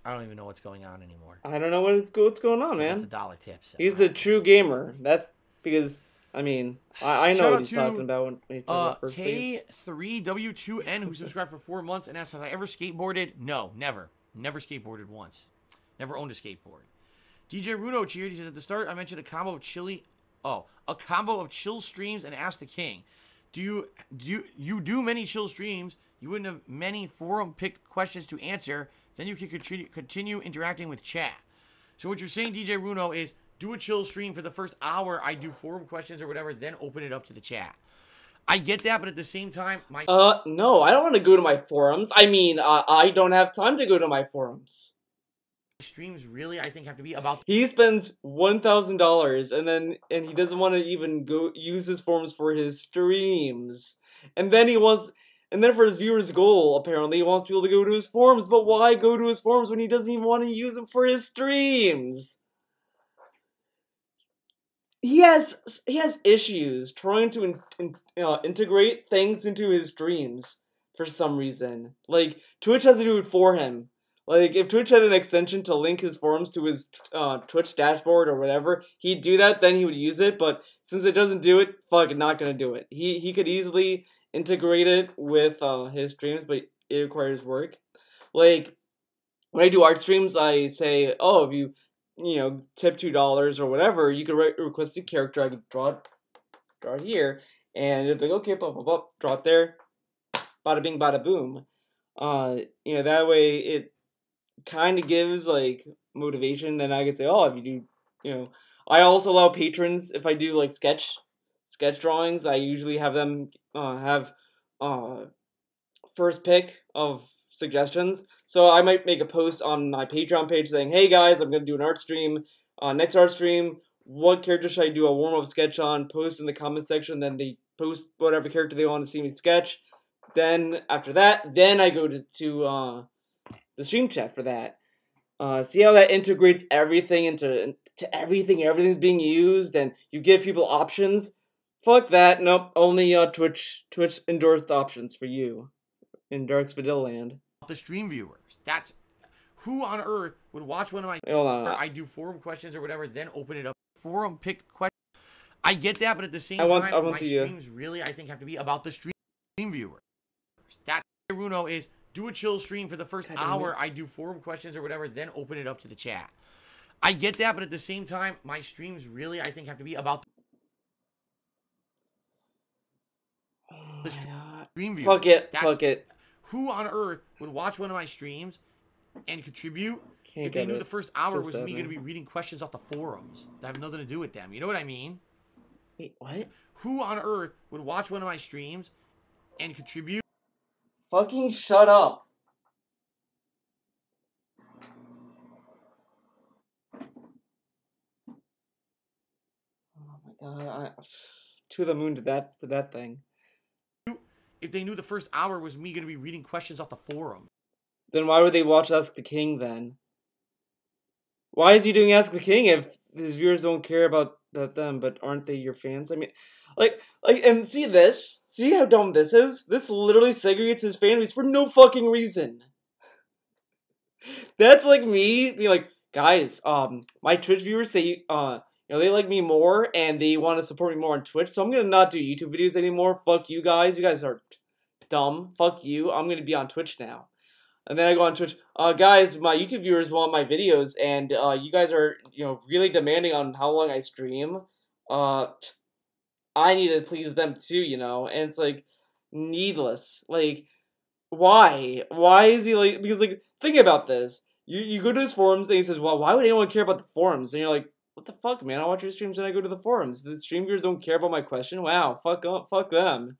I don't even know what's going on anymore. I don't know what's going on, man. It's a $1 tip. So he's a true gamer. That's because. I mean, I know what he's talking about when he talks about first dates. K3W2N, who subscribed for 4 months and asked, have I ever skateboarded? No, never. Never skateboarded once. Never owned a skateboard. DJ Runo cheered. He said, at the start, I mentioned a combo of chill streams and Ask the King. Do you do many chill streams? You wouldn't have many forum-picked questions to answer. Then you could continue interacting with chat. So what you're saying, DJ Runo, is do a chill stream for the first hour. I do forum questions or whatever, then open it up to the chat. I get that, but at the same time, no, I don't want to go to my forums. I mean, I don't have time to go to my forums. Streams really, I think, have to be about. He spends $1,000 and he doesn't want to even go use his forums for his streams, and then for his viewers' goal, apparently he wants people to go to his forums. But why go to his forums when he doesn't even want to use them for his streams? He has issues trying to integrate things into his streams for some reason. Like, Twitch has to do it for him. Like, if Twitch had an extension to link his forums to his Twitch dashboard or whatever, he'd do that, then he would use it. But since it doesn't do it, fuck, not gonna do it. He could easily integrate it with his streams, but it requires work. Like, when I do art streams, I say, oh, if you tip $2 or whatever, you could request a character. I could draw it here, and it'd be like, okay, blah, blah, blah, draw it there, bada bing, bada boom. That way it kind of gives, like, motivation. Then I could say, oh, if you do, I also allow patrons, if I do, like, sketch drawings, I usually have them have first pick of suggestions. So I might make a post on my Patreon page saying, hey guys, I'm going to do an art stream. Next art stream, what character should I do a warm-up sketch on? Post in the comment section, then they post whatever character they want to see me sketch. Then, after that, then I go to the stream chat for that. See how that integrates everything into everything? Everything's being used, and you give people options? Fuck that. Nope, only Twitch endorsed options for you in Dark Spadilland. The stream viewers. That's who on earth would watch one of my. Hold on. I do forum questions or whatever, then open it up. Forum picked questions. I get that, but at the same time, my streams really, I think, have to be about the stream viewers. That Runo is do a chill stream for the first hour. I do forum questions or whatever, then open it up to the chat. I get that, but at the same time, my streams really, I think, have to be about the stream viewers. Fuck it. Who on earth would watch one of my streams and contribute if they knew the first hour was me going to be reading questions off the forums that have nothing to do with them? You know what I mean? Wait, what? Who on earth would watch one of my streams and contribute? Fucking shut up. Oh my god, to the moon for that thing. If they knew the first hour was me going to be reading questions off the forum. Then why would they watch Ask the King then? Why is he doing Ask the King if his viewers don't care about them, but aren't they your fans? I mean, and see this? See how dumb this is? This literally segregates his fan base for no fucking reason. That's like me being like, guys, my Twitch viewers say, they like me more and they want to support me more on Twitch, so I'm gonna not do YouTube videos anymore. Fuck you guys. You guys are dumb. Fuck you. I'm gonna be on Twitch now. And then I go on Twitch. Guys, my YouTube viewers want my videos, and you guys are, really demanding on how long I stream. I need to please them too, And it's like needless. Like, why? Why is he like? Because like, think about this. You go to his forums and he says, "Well, why would anyone care about the forums?" And you're like, "What the fuck, man? I watch your streams and I go to the forums. The stream viewers don't care about my question. Wow, fuck them."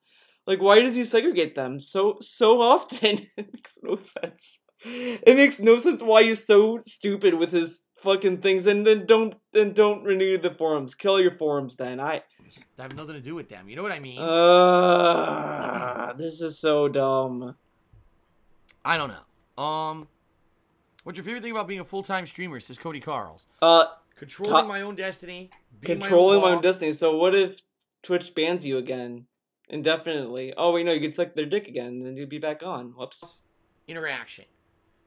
Like, why does he segregate them so often? It makes no sense. It makes no sense why he's so stupid with his fucking things, and then don't renew the forums. Kill your forums then. I have nothing to do with them. You know what I mean? This is so dumb. I don't know. What's your favorite thing about being a full-time streamer? Says Cody Carls. Controlling my own destiny. Controlling my own destiny. So what if Twitch bans you again? Indefinitely. Oh wait, no, you could suck their dick again, and then you'd be back on. Whoops. Interaction.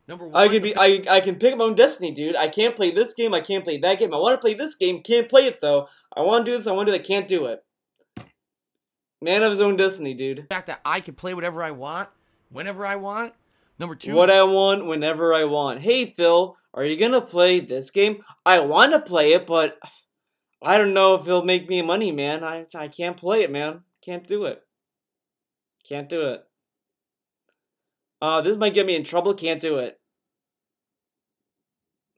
Number one. I can pick my own destiny, dude. I can't play this game. I can't play that game. I want to play this game. Can't play it though. I want to do this. I want to do that. Can't do it. Man of his own destiny, dude. The fact that I can play whatever I want, whenever I want. Number two. What I want, whenever I want. Hey Phil, are you gonna play this game? I want to play it, but I don't know if it'll make me money, man. I can't play it, man. Can't do it. Can't do it. This might get me in trouble. Can't do it.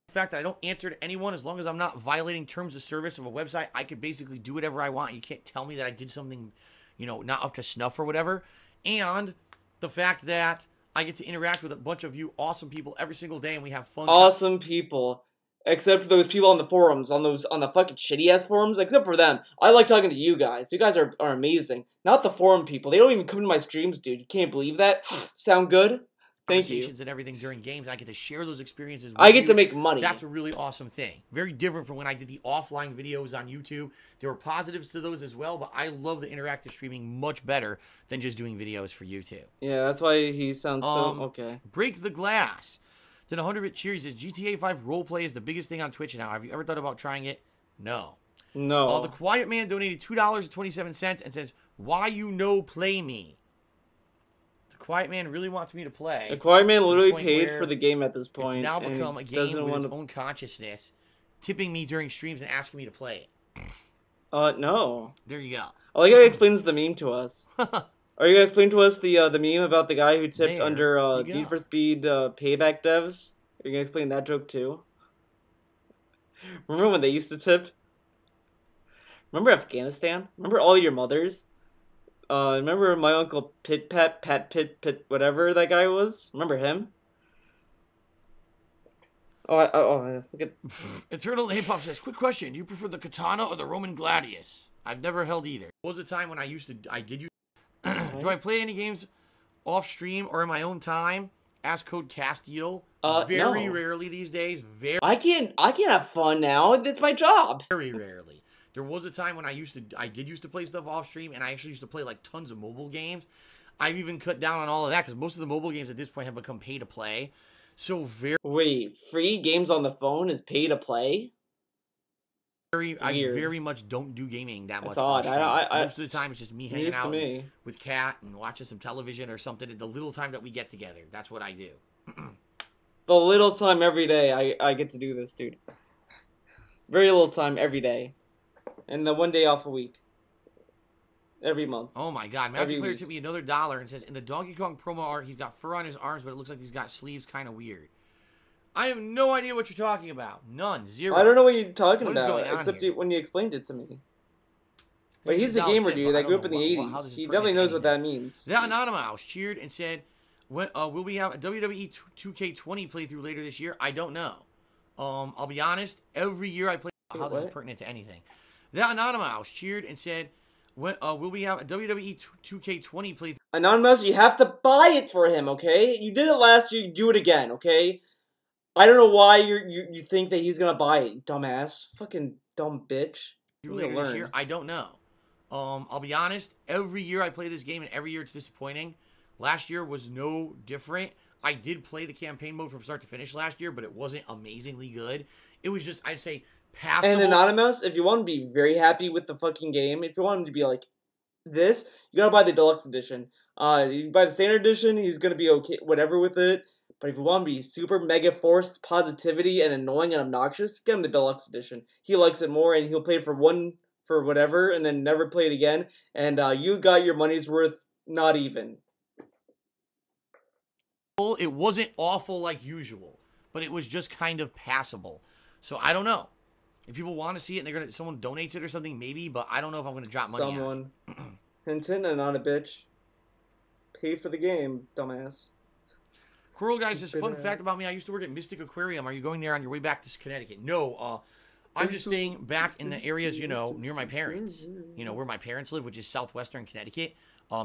The fact that I don't answer to anyone, as long as I'm not violating terms of service of a website, I could basically do whatever I want. You can't tell me that I did something, not up to snuff or whatever. And the fact that I get to interact with a bunch of you awesome people every single day, and we have fun. Awesome people. Except for those people on the forums, on the fucking shitty-ass forums. Except for them. I like talking to you guys. You guys are amazing. Not the forum people. They don't even come to my streams, dude. You can't believe that? Sound good? Thank you. And everything during games. I get to share those experiences with I get to make money. That's a really awesome thing. Very different from when I did the offline videos on YouTube. There were positives to those as well, but I love the interactive streaming much better than just doing videos for YouTube. Yeah, that's why he sounds so okay. Break the glass. Then 100-bit cheers says GTA 5 roleplay is the biggest thing on Twitch now. Have you ever thought about trying it? No. No. The Quiet Man donated $2.27 and says, "Why you no play me?" The Quiet Man really wants me to play. The Quiet Man literally paid for the game at this point. It's now become a game with its own consciousness, tipping me during streams and asking me to play it. No. There you go. I like how he explains the meme to us. Are you gonna explain to us the meme about the guy who tipped under Need for Speed Payback devs? Are you gonna explain that joke too? Remember when they used to tip? Remember Afghanistan? Remember all your mothers? Remember my uncle Pat Pitt, whatever that guy was? Remember him? Look at... Eternal Hip Hop says, quick question, do you prefer the katana or the Roman gladius? I've never held either. There was a time when I did use do I play any games off stream or in my own time? Ask Code Castiel. Very rarely these days. I can't have fun now. It's my job. Very rarely. There was a time when I did used to play stuff off stream, and I actually used to play like tons of mobile games. I've even cut down on all of that because most of the mobile games at this point have become pay to play. So wait, free games on the phone is pay to play? I very much don't do gaming that much. That's odd. Most of the time, it's just me hanging out with Kat and watching some television or something. The little time that we get together, that's what I do. The little time every day I get to do this, dude. Very little time every day. And the one day off a week. Every month. Oh my god. Magic Player tipped me another $1 and says, in the Donkey Kong promo art, he's got fur on his arms, but it looks like he's got sleeves. Kind of weird. I have no idea what you're talking about. None. Zero. I don't know what you're talking about, except when you explained it to me. But he's a gamer, dude, that grew up in the 80s. He definitely knows what that means. That Anonymous cheered and said, will we have a WWE 2K20 playthrough later this year? I don't know. I'll be honest, every year I play... How this is pertinent to anything. That Anonymous cheered and said, will we have a WWE 2K20 playthrough... Anonymous, you have to buy it for him, okay? You did it last year, you do it again, okay? I don't know why you think that he's gonna buy it, dumbass. Fucking dumb bitch. Later this year, I don't know. I'll be honest, every year I play this game and every year it's disappointing. Last year was no different. I did play the campaign mode from start to finish last year, but it wasn't amazingly good. It was just, I'd say, passable. And Anonymous, if you want to be very happy with the fucking game, if you want him to be like this, you gotta buy the deluxe edition. You buy the standard edition, he's gonna be okay, whatever with it. But if you want to be super mega forced positivity and annoying and obnoxious, get him the deluxe edition. He likes it more, and he'll play it for whatever, and then never play it again. And you got your money's worth, not even. It wasn't awful like usual, but it was just kind of passable. So I don't know. If people want to see it and someone donates it or something, maybe, but I don't know if I'm gonna drop money on it. Hinton and not a bitch. Pay for the game, dumbass. Coral guy says, fun fact about me, I used to work at Mystic Aquarium. Are you going there on your way back to Connecticut? No, I'm just staying back in the areas, you know, near my parents. You know, where my parents live, which is southwestern Connecticut.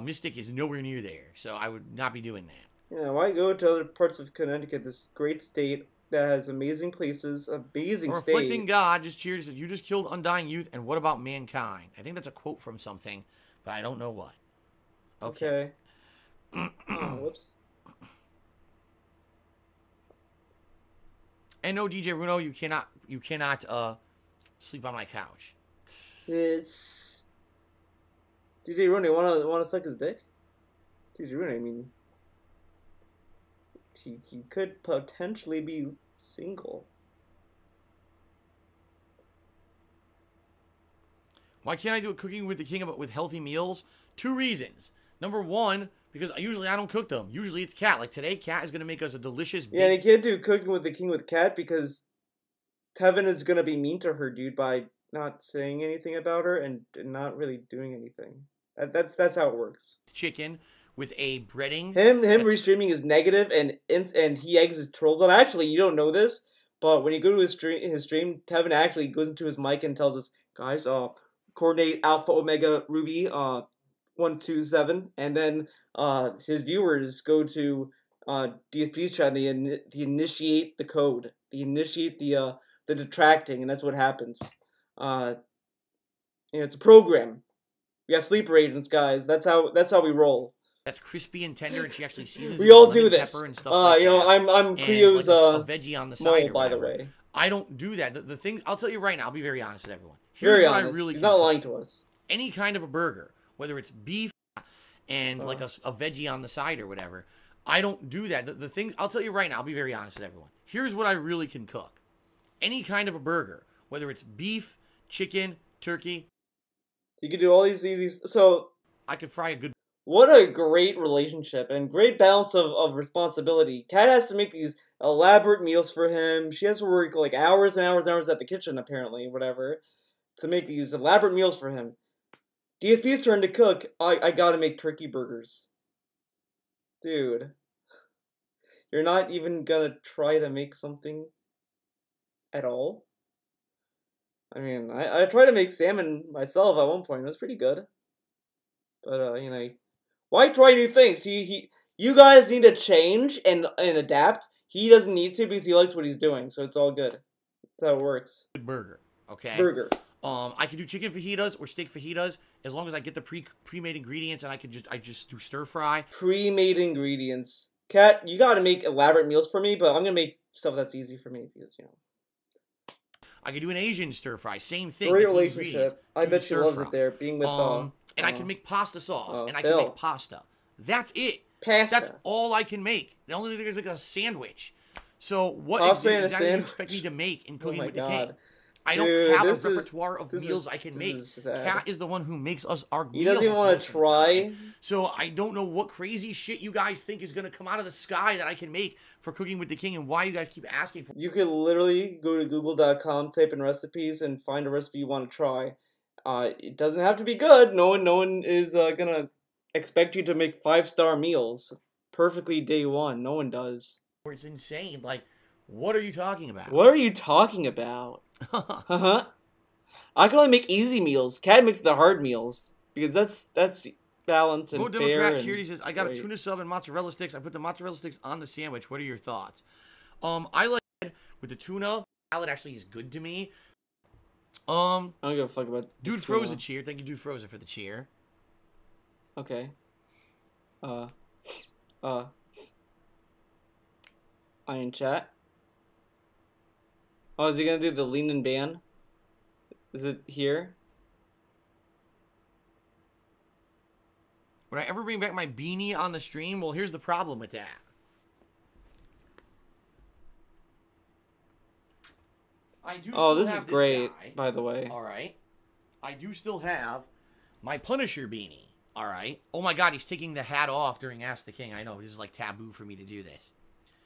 Mystic is nowhere near there, so I would not be doing that. Yeah, why go to other parts of Connecticut, this great state that has amazing places, amazing state. Reflecting God just cheered and said, you just killed undying youth, and what about mankind? I think that's a quote from something, but I don't know what. Okay. Oh, whoops. And no, DJ Runo, you cannot sleep on my couch. It's DJ Runo. Wanna suck his dick? DJ Runo, I mean, he could potentially be single. Why can't I do a cooking with the king with healthy meals? 2 reasons. Number 1, because usually I don't cook them. Usually it's Cat. Like today, Cat is going to make us a delicious Yeah, and he can't do cooking with the king with Cat because Tevin is going to be mean to her, dude, by not saying anything about her and not really doing anything. That's how it works. Chicken with a breading. Him restreaming is negative, and he eggs his trolls on. Actually, you don't know this, but when you go to his stream, Tevin actually goes into his mic and tells us, guys, coordinate Alpha Omega Ruby 127, and then his viewers go to DSP's chat and they initiate the code. They initiate the detracting, and that's what happens. It's a program. We have sleeper agents, guys. That's how we roll. That's crispy and tender, and she actually seasons we all do this. And stuff like you know, that. I'm Cleo's like a veggie on the side. mole, by the way. I don't do that. The thing I'll tell you right now. I'll be very honest with everyone. Here's very honest. I really He's not lying to us. Any kind of a burger, whether it's beef and like a veggie on the side or whatever, I don't do that. The thing I'll tell you right now. I'll be very honest with everyone. Here's what I really can cook. Any kind of a burger, whether it's beef, chicken, turkey. You can do all these easy. So I could fry a good. What a great relationship and great balance of responsibility. Kat has to make these elaborate meals for him. She has to work like hours and hours and hours at the kitchen, apparently, whatever, to make these elaborate meals for him. DSP's turn to cook. I gotta make turkey burgers. Dude. You're not even gonna try to make something at all? I mean, I tried to make salmon myself at one point. It was pretty good. But, you know, why try new things? You guys need to change and adapt. He doesn't need to because he likes what he's doing, so it's all good. That's how it works. Burger, okay? Burger. I could do chicken fajitas or steak fajitas as long as I get the pre-made ingredients and I just do stir fry. Pre-made ingredients. Kat, you gotta make elaborate meals for me, but I'm gonna make stuff that's easy for me because, you know. I could do an Asian stir fry. Same thing. Great relationship. I bet she loves it there. Being with and I can make pasta sauce, and I can make pasta. That's it. Pasta. That's all I can make. The only thing is like a sandwich. So what exactly do you expect me to make in Cooking with the King? I don't have a repertoire of meals I can make. Kat is the one who makes us our meals. He doesn't even want to try. So I don't know what crazy shit you guys think is going to come out of the sky that I can make for Cooking with the King and why you guys keep asking for. You could literally go to google.com, type in recipes, and find a recipe you want to try. It doesn't have to be good. No one is going to expect you to make 5-star meals perfectly day one. No one does. It's insane. Like, what are you talking about? What are you talking about? I can only make easy meals. Kat makes the hard meals because that's balanced and fair. Democrat Charity says, I got a tuna sub and mozzarella sticks. I put the mozzarella sticks on the sandwich. What are your thoughts? I like it with the tuna. Salad actually is good to me. I don't give a fuck about Dude Frozen cheer. Thank you, Dude Frozen, for the cheer. Okay. I in chat. Oh, is he gonna do the lean and ban? Is it here? Would I ever bring back my beanie on the stream? Well, here's the problem with that. I do Oh, still this is have great, guy. by the way. All right. I do still have my Punisher beanie. All right. Oh my God, he's taking the hat off during Ask the King. I know this is like taboo for me to do this.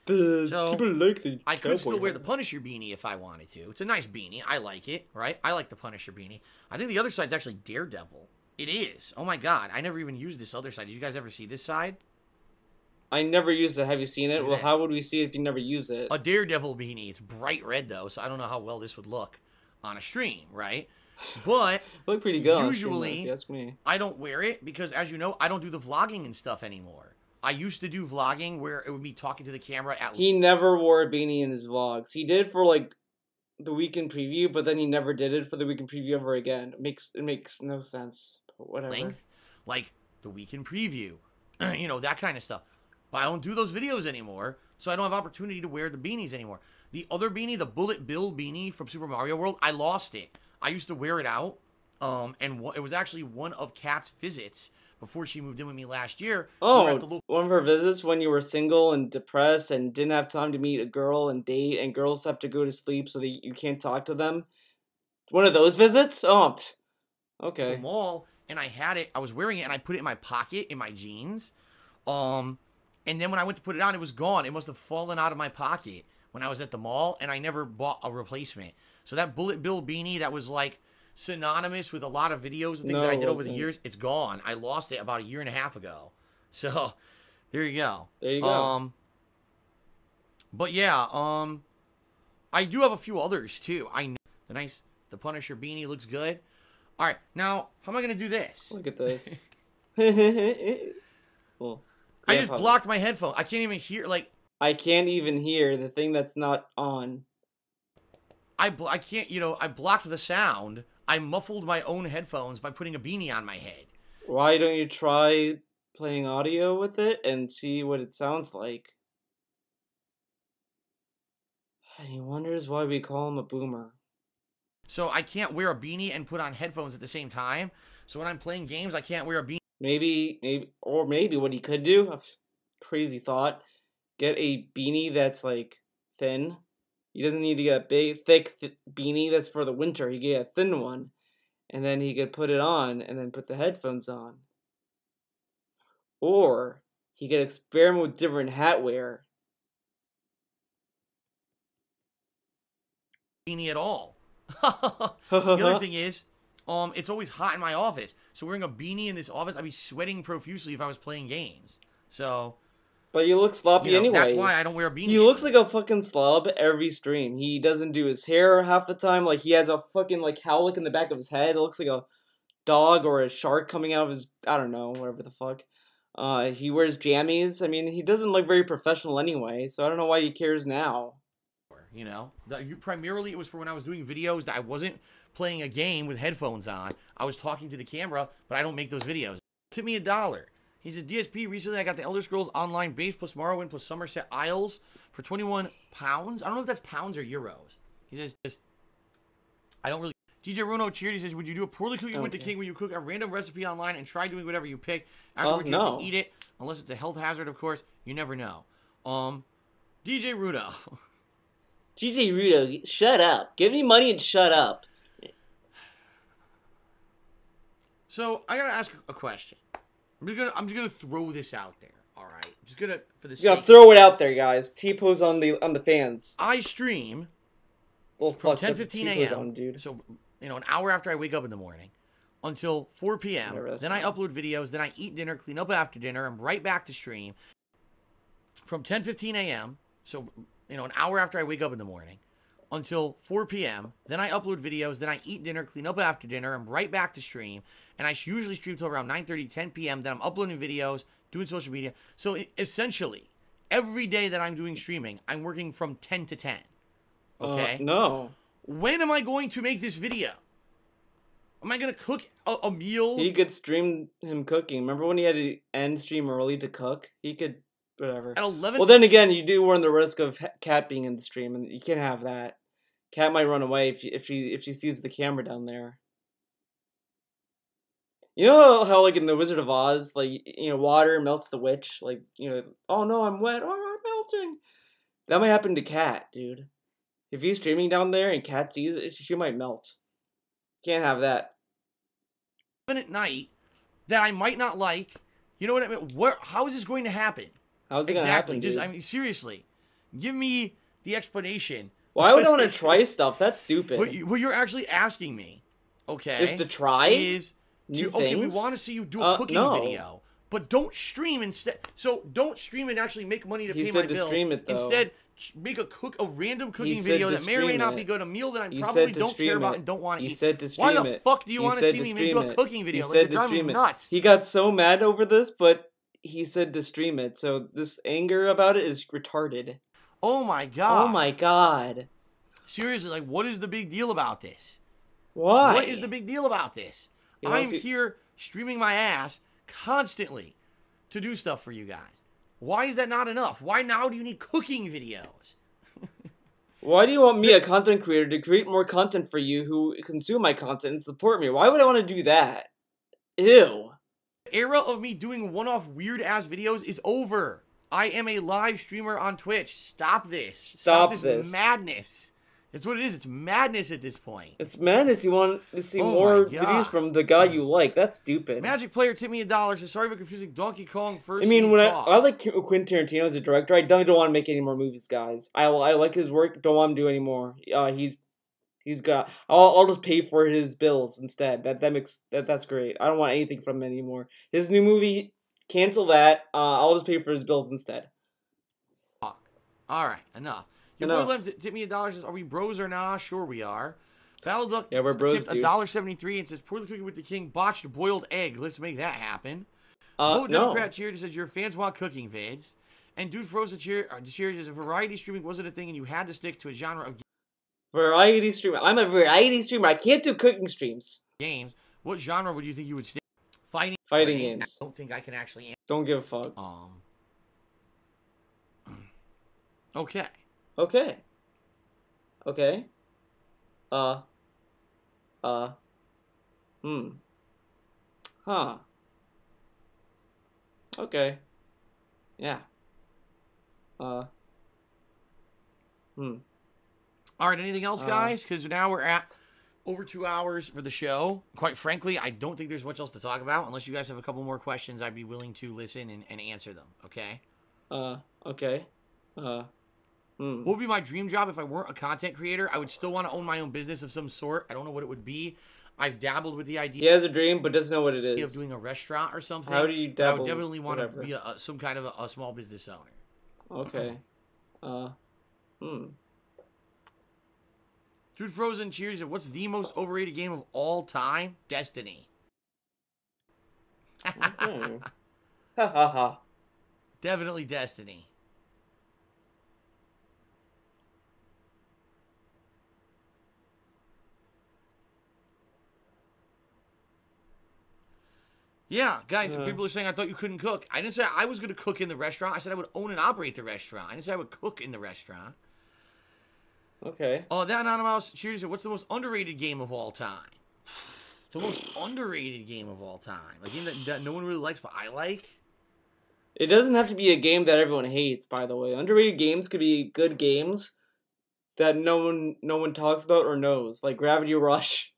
So people like the I could still wear the Punisher beanie if I wanted to. It's a nice beanie. I like it. Right. I like the Punisher beanie. I think the other side's actually Daredevil. It is. Oh my God. I never even used this other side. Did you guys ever see this side? I never used it. Have you seen it? Well, how would we see it if you never use it? A Daredevil beanie. It's bright red, though, so I don't know how well this would look on a stream, right? But look pretty good usually, if you ask me. I don't wear it because, as you know, I don't do the vlogging and stuff anymore. I used to do vlogging where it would be talking to the camera. He never wore a beanie in his vlogs. He did for, like, the weekend preview, but then he never did it for the weekend preview ever again. It makes no sense. But whatever. Length, like the weekend preview, you know, that kind of stuff. But I don't do those videos anymore, so I don't have opportunity to wear the beanies anymore. The other beanie, the Bullet Bill beanie from Super Mario World, I lost it. I used to wear it out, and it was actually one of Kat's visits before she moved in with me last year. Oh, one of her visits when you were single and depressed and didn't have time to meet a girl and date, and girls have to go to sleep so that you can't talk to them? One of those visits? Oh, okay. The mall, and I had it. I was wearing it, and I put it in my pocket in my jeans. And then when I went to put it on, it was gone. It must have fallen out of my pocket when I was at the mall, and I never bought a replacement. So that Bullet Bill beanie that was like synonymous with a lot of videos and things that I did over the years, it's gone. I lost it about 1.5 years ago. So there you go. There you go. But yeah, I do have a few others too. I know the Punisher beanie looks good. All right, now how am I gonna do this? Look at this. Well, I just blocked my headphone. I can't even hear, like... I can't even hear the thing that's not on. I can't, you know, I blocked the sound. I muffled my own headphones by putting a beanie on my head. Why don't you try playing audio with it and see what it sounds like? And he wonders why we call him a boomer. So I can't wear a beanie and put on headphones at the same time. So when I'm playing games, I can't wear a beanie. Maybe what he could do, a crazy thought, get a beanie that's, like, thin. He doesn't need to get a big, thick beanie that's for the winter. He could get a thin one, and then he could put it on, and then put the headphones on. Or he could experiment with different hat wear. Beanie at all. The other thing is, it's always hot in my office. So wearing a beanie in this office, I'd be sweating profusely if I was playing games. So... But you look sloppy anyway. That's why I don't wear a beanie. He looks like a fucking slob every stream. He doesn't do his hair half the time. Like, he has a fucking, like, howlick in the back of his head. It looks like a dog or a shark coming out of his... I don't know, whatever the fuck. He wears jammies. I mean, he doesn't look very professional anyway, so I don't know why he cares now. You know? Primarily, it was for when I was doing videos that I wasn't playing a game with headphones on. I was talking to the camera, but I don't make those videos. It took me $1. He says, DSP, recently I got the Elder Scrolls Online base plus Morrowind plus Somerset Isles for 21 pounds. I don't know if that's pounds or euros. He says, I don't really... DJ Runo cheered. He says, would you do a poorly cooking with the king where you cook a random recipe online and try doing whatever you pick? Afterwards, you have to eat it. Unless it's a health hazard, of course. You never know. DJ Runo. DJ Runo, shut up. Give me money and shut up. So, I gotta ask a question. I'm just gonna throw this out there. All right, I'm just gonna for the you gotta throw it out there, guys. T-pose on the fans. I stream from 10:15 a.m. Dude. So you know, an hour after I wake up in the morning until 4 p.m. Then I upload videos. Then I eat dinner, clean up after dinner. I'm right back to stream from 10:15 a.m. So you know, an hour after I wake up in the morning until 4 p.m. Then I upload videos. Then I eat dinner, clean up after dinner. I'm right back to stream. And I usually stream till around 9:30, 10 p.m. Then I'm uploading videos, doing social media. So essentially, every day that I'm doing streaming, I'm working from 10 to 10. Okay? No. When am I going to make this video? Am I going to cook a meal? He could stream him cooking. Remember when he had to end stream early to cook? He could, whatever. At 11. Well, then again, you do run the risk of Kat being in the stream, and you can't have that. Kat might run away if she sees the camera down there. You know how, like, in The Wizard of Oz, like, water melts the witch? Like, oh no, I'm wet, oh, I'm melting. That might happen to Kat, dude. If he's streaming down there and Kat sees it, she might melt. Can't have that. At night that I might not like. You know what I mean? How is this going to happen? How's it gonna happen, Just, dude? I mean, seriously. Give me the explanation. Why would I want to try stuff? That's stupid. What you're actually asking me, okay, is to try new things? Okay, we want to see you do a cooking video, but don't stream instead. So don't stream and actually make money to pay my bills. Stream it, though. Instead, make a random cooking video that may or may not be good, a meal that I probably don't care about and don't want to eat. He said to stream it. Why the fuck do you want to see me make a cooking video? He said to stream it. Nuts. He got so mad over this, but he said to stream it. So this anger about it is retarded. Oh my god. Oh my god. Seriously, like, what is the big deal about this? Why? What is the big deal about this? I'm here streaming my ass constantly to do stuff for you guys. Why is that not enough? Why now do you need cooking videos? Why do you want me, a content creator, to create more content for you who consume my content and support me? Why would I want to do that? Ew. The era of me doing one-off weird-ass videos is over. I am a live streamer on Twitch. Stop this. Stop this madness. It's what it is. It's madness at this point. It's madness. You want to see more videos from the guy you like. That's stupid. Magic Player tipped me $1. Says, sorry for confusing Donkey Kong first. I mean, I like Quentin Tarantino as a director, I definitely don't want to make any more movies, guys. I like his work. Don't want him to do any more. He's got. I'll just pay for his bills instead. That's great. I don't want anything from him anymore. His new movie, cancel that. I'll just pay for his bills instead. All right, enough. Your boy Lem tipped me $1. Says, are we bros or nah? Sure we are. Battle Duck we're bros, tipped $1.73 and says, pour the cookie with the king, botched boiled egg. Let's make that happen. No. Democrat cheered says, your fans want cooking vids. And Dude Froze the cheer says, variety streaming wasn't a thing and you had to stick to a genre of variety streamer. I'm a variety streamer. I can't do cooking streams. Games. What genre would you think you would stick? Fighting games. I don't think I can actually answer. Don't give a fuck. Okay. Okay. Huh. Okay. Yeah. All right, anything else, guys? Because now we're at over 2 hours for the show. Quite frankly, I don't think there's much else to talk about. Unless you guys have a couple more questions, I'd be willing to listen and answer them, okay? Okay. What would be my dream job if I weren't a content creator? I would still want to own my own business of some sort. I don't know what it would be. I've dabbled with the idea. He has a dream, but doesn't know what it is. Of doing a restaurant or something. How do you dabble? I would definitely want to be some kind of a small business owner. Okay. Dude Frozen cheers. What's the most overrated game of all time? Destiny. Ha ha ha. Definitely Destiny. Yeah, guys, people are saying I thought you couldn't cook. I didn't say I was going to cook in the restaurant. I said I would own and operate the restaurant. I didn't say I would cook in the restaurant. Okay. Oh, that Anonymous cheers. What's the most underrated game of all time? The most underrated game of all time. A game that no one really likes, but I like? It doesn't have to be a game that everyone hates, by the way. Underrated games could be good games that no one talks about or knows. Like Gravity Rush.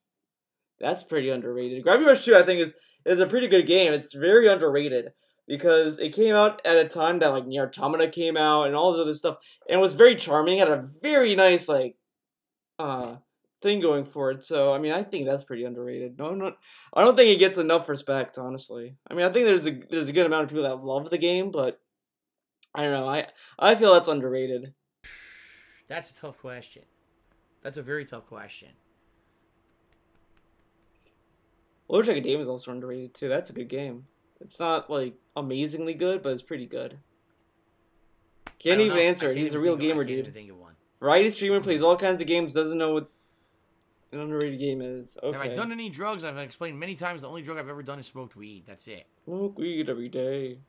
That's pretty underrated. Gravity Rush 2, I think, is a pretty good game. It's very underrated because it came out at a time that like Nier Automata came out and all this other stuff, and it was very charming. It had a very nice thing going for it. So I mean, I think that's pretty underrated. I don't think it gets enough respect, honestly. I mean, I think there's a good amount of people that love the game, but I don't know. I feel that's underrated. That's a tough question. That's a very tough question. Lord Academia is also underrated too. That's a good game. It's not like amazingly good, but it's pretty good. Can't even answer it. He's a real gamer, dude. Variety streamer plays all kinds of games. Doesn't know what an underrated game is. Okay. Have I done any drugs? I've explained many times. The only drug I've ever done is smoked weed. That's it. Smoke weed every day.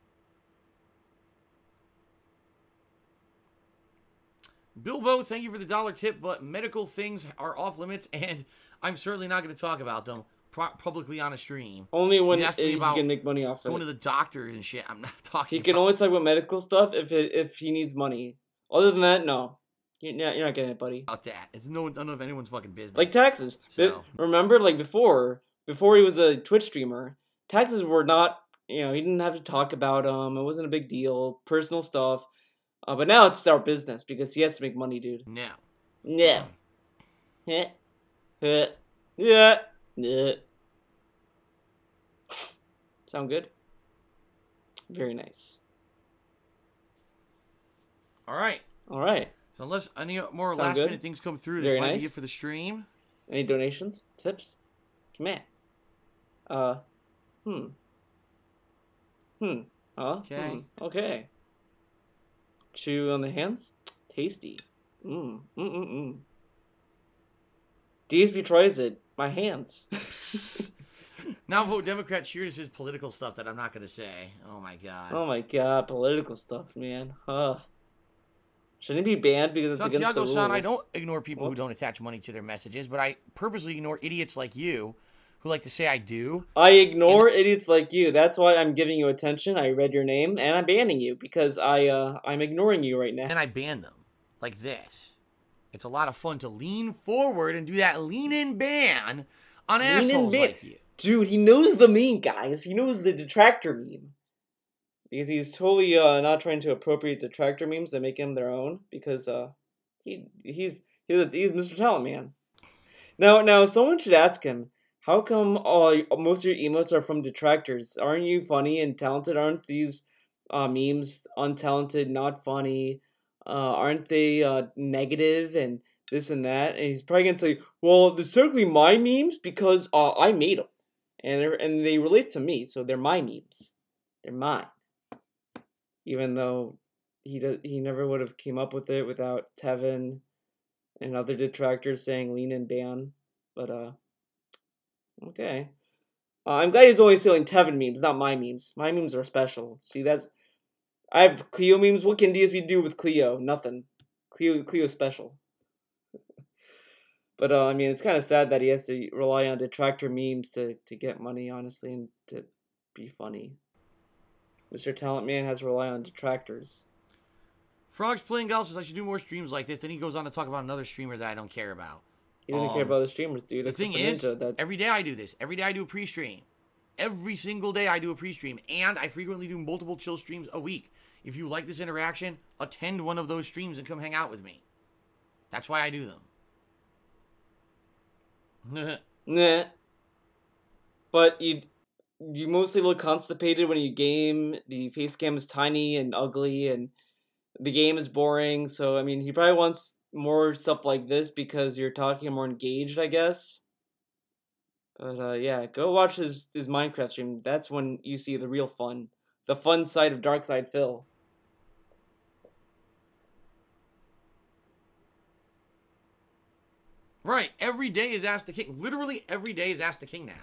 Bilbo, thank you for the $1 tip, but medical things are off limits, and I'm certainly not going to talk about them. publicly on a stream. Only when he can make money off going it. to the doctors and shit. I'm not talking. He can only talk about medical stuff if he needs money. Other than that, no. You're not getting it, buddy. About that. It's I don't know if anyone's fucking business. Like taxes. So. Remember, like before he was a Twitch streamer, taxes were not, he didn't have to talk about them. It wasn't a big deal. Personal stuff. But now it's our business because he has to make money, dude. No. Yeah. Yeah. Sound good? Very nice. All right. So unless any more last minute things come through, this might be it for the stream. Any donations? Tips? Come here. Okay. Okay. Chew on the hands? Tasty. DSP tries it. My hands. Now vote Democrat. Cheers his political stuff that I'm not going to say. Oh my god. Oh my god. Political stuff, man. Shouldn't it be banned because it's against the rules? I don't ignore people who don't attach money to their messages, but I purposely ignore idiots like you who like to say I do. I ignore idiots like you. That's why I'm giving you attention. I read your name, and I'm banning you because I'm ignoring you right now. And I ban them. Like this. It's a lot of fun to lean forward and do that lean-in ban on assholes like you. Dude, he knows the meme, guys. He knows the detractor meme. Because he's totally not trying to appropriate detractor memes and make them their own. Because he's Mr. Talent Man. Now someone should ask him, how come most of your emotes are from detractors? Aren't you funny and talented? Aren't these memes untalented, not funny? Aren't they negative and this and that? And he's probably gonna say, well, they're technically my memes because I made them, and they relate to me, so they're my memes. They're mine. Even though he never would have came up with it without Tevin and other detractors saying lean and ban. But okay. I'm glad he's only stealing Tevin memes, not my memes. My memes are special. See, I have Cleo memes. What can DSP do with Cleo? Nothing. Cleo's special. But I mean, it's kind of sad that he has to rely on detractor memes to get money, honestly, and to be funny. Mr. Talent Man has to rely on detractors. Frog's playing golf says I should do more streams like this. Then he goes on to talk about another streamer that I don't care about. He doesn't care about the streamers, dude. The thing is, every day I do this. Every day I do a pre-stream. Every single day I do a pre-stream. And I frequently do multiple chill streams a week. If you like this interaction, attend one of those streams and come hang out with me. That's why I do them. Nah. But you mostly look constipated when you game. The face cam is tiny and ugly, and the game is boring. So, I mean, he probably wants more stuff like this because you're talking more engaged, I guess. But, yeah, go watch his Minecraft stream. That's when you see the real fun. The fun side of Darkside Phil. Right. Every day is Ask the King. Literally every day is Ask the King now.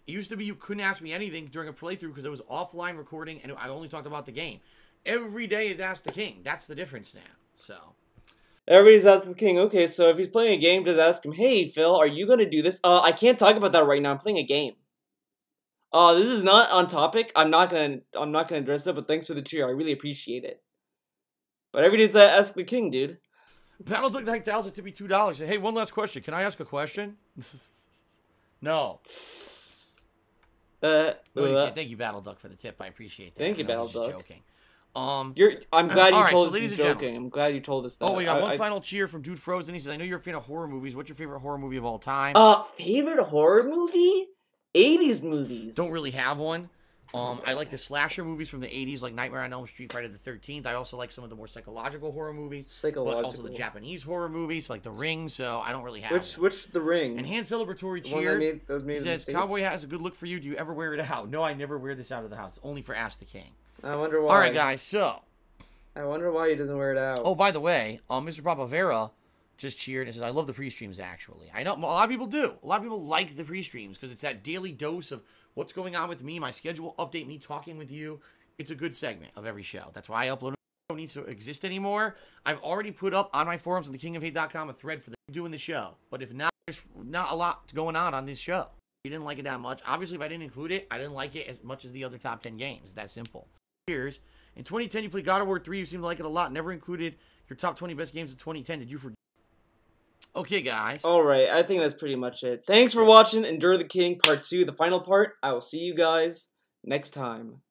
It used to be you couldn't ask me anything during a playthrough because it was offline recording and I only talked about the game. Every day is Ask the King. That's the difference now. So. Everybody's asking the King. Okay, so if he's playing a game, just ask him, hey, Phil, are you going to do this? I can't talk about that right now. I'm playing a game. This is not on topic. I'm not gonna address it, but thanks for the cheer. I really appreciate it. But every day's Ask the King, dude. Battle Duck 9000 to be $2. Hey, one last question. Can I ask a question? No. Thank you, Battle Duck, for the tip. I appreciate that. Thank you, Battle Duck. Joking. I'm glad you told us he's joking. I'm glad you told us that. Oh, we got one final cheer from Dude Frozen. He says, I know you're a fan of horror movies. What's your favorite horror movie of all time? Favorite horror movie? 80s movies. Don't really have one. I like the slasher movies from the 80s, like Nightmare on Elm Street, Friday the 13th. I also like some of the more psychological horror movies. But also the Japanese horror movies, like The Ring, so I don't really have Which The Ring? And Hand Celebratory Cheer. He says, Cowboy hat has a good look for you. Do you ever wear it out? No, I never wear this out of the house. Only for Ask the King. I wonder why. Alright, guys, so. I wonder why he doesn't wear it out. Oh, by the way, Mr. Papavera just cheered and says, I love the pre-streams, actually. I know, a lot of people do. A lot of people like the pre-streams because it's that daily dose of what's going on with me, my schedule update, me talking with you. It's a good segment of every show. That's why I upload it. Don't need to exist anymore. I've already put up on my forums on thekingofhate.com a thread for doing the show. But if not, there's not a lot going on this show. You didn't like it that much. Obviously, if I didn't include it, I didn't like it as much as the other top 10 games. That simple. Here's in 2010, you played God of War 3. You seem to like it a lot. Never included your top 20 best games of 2010. Did you forget? Okay, guys. Alright, I think that's pretty much it. Thanks for watching Endure the King Part 2, the final part. I will see you guys next time.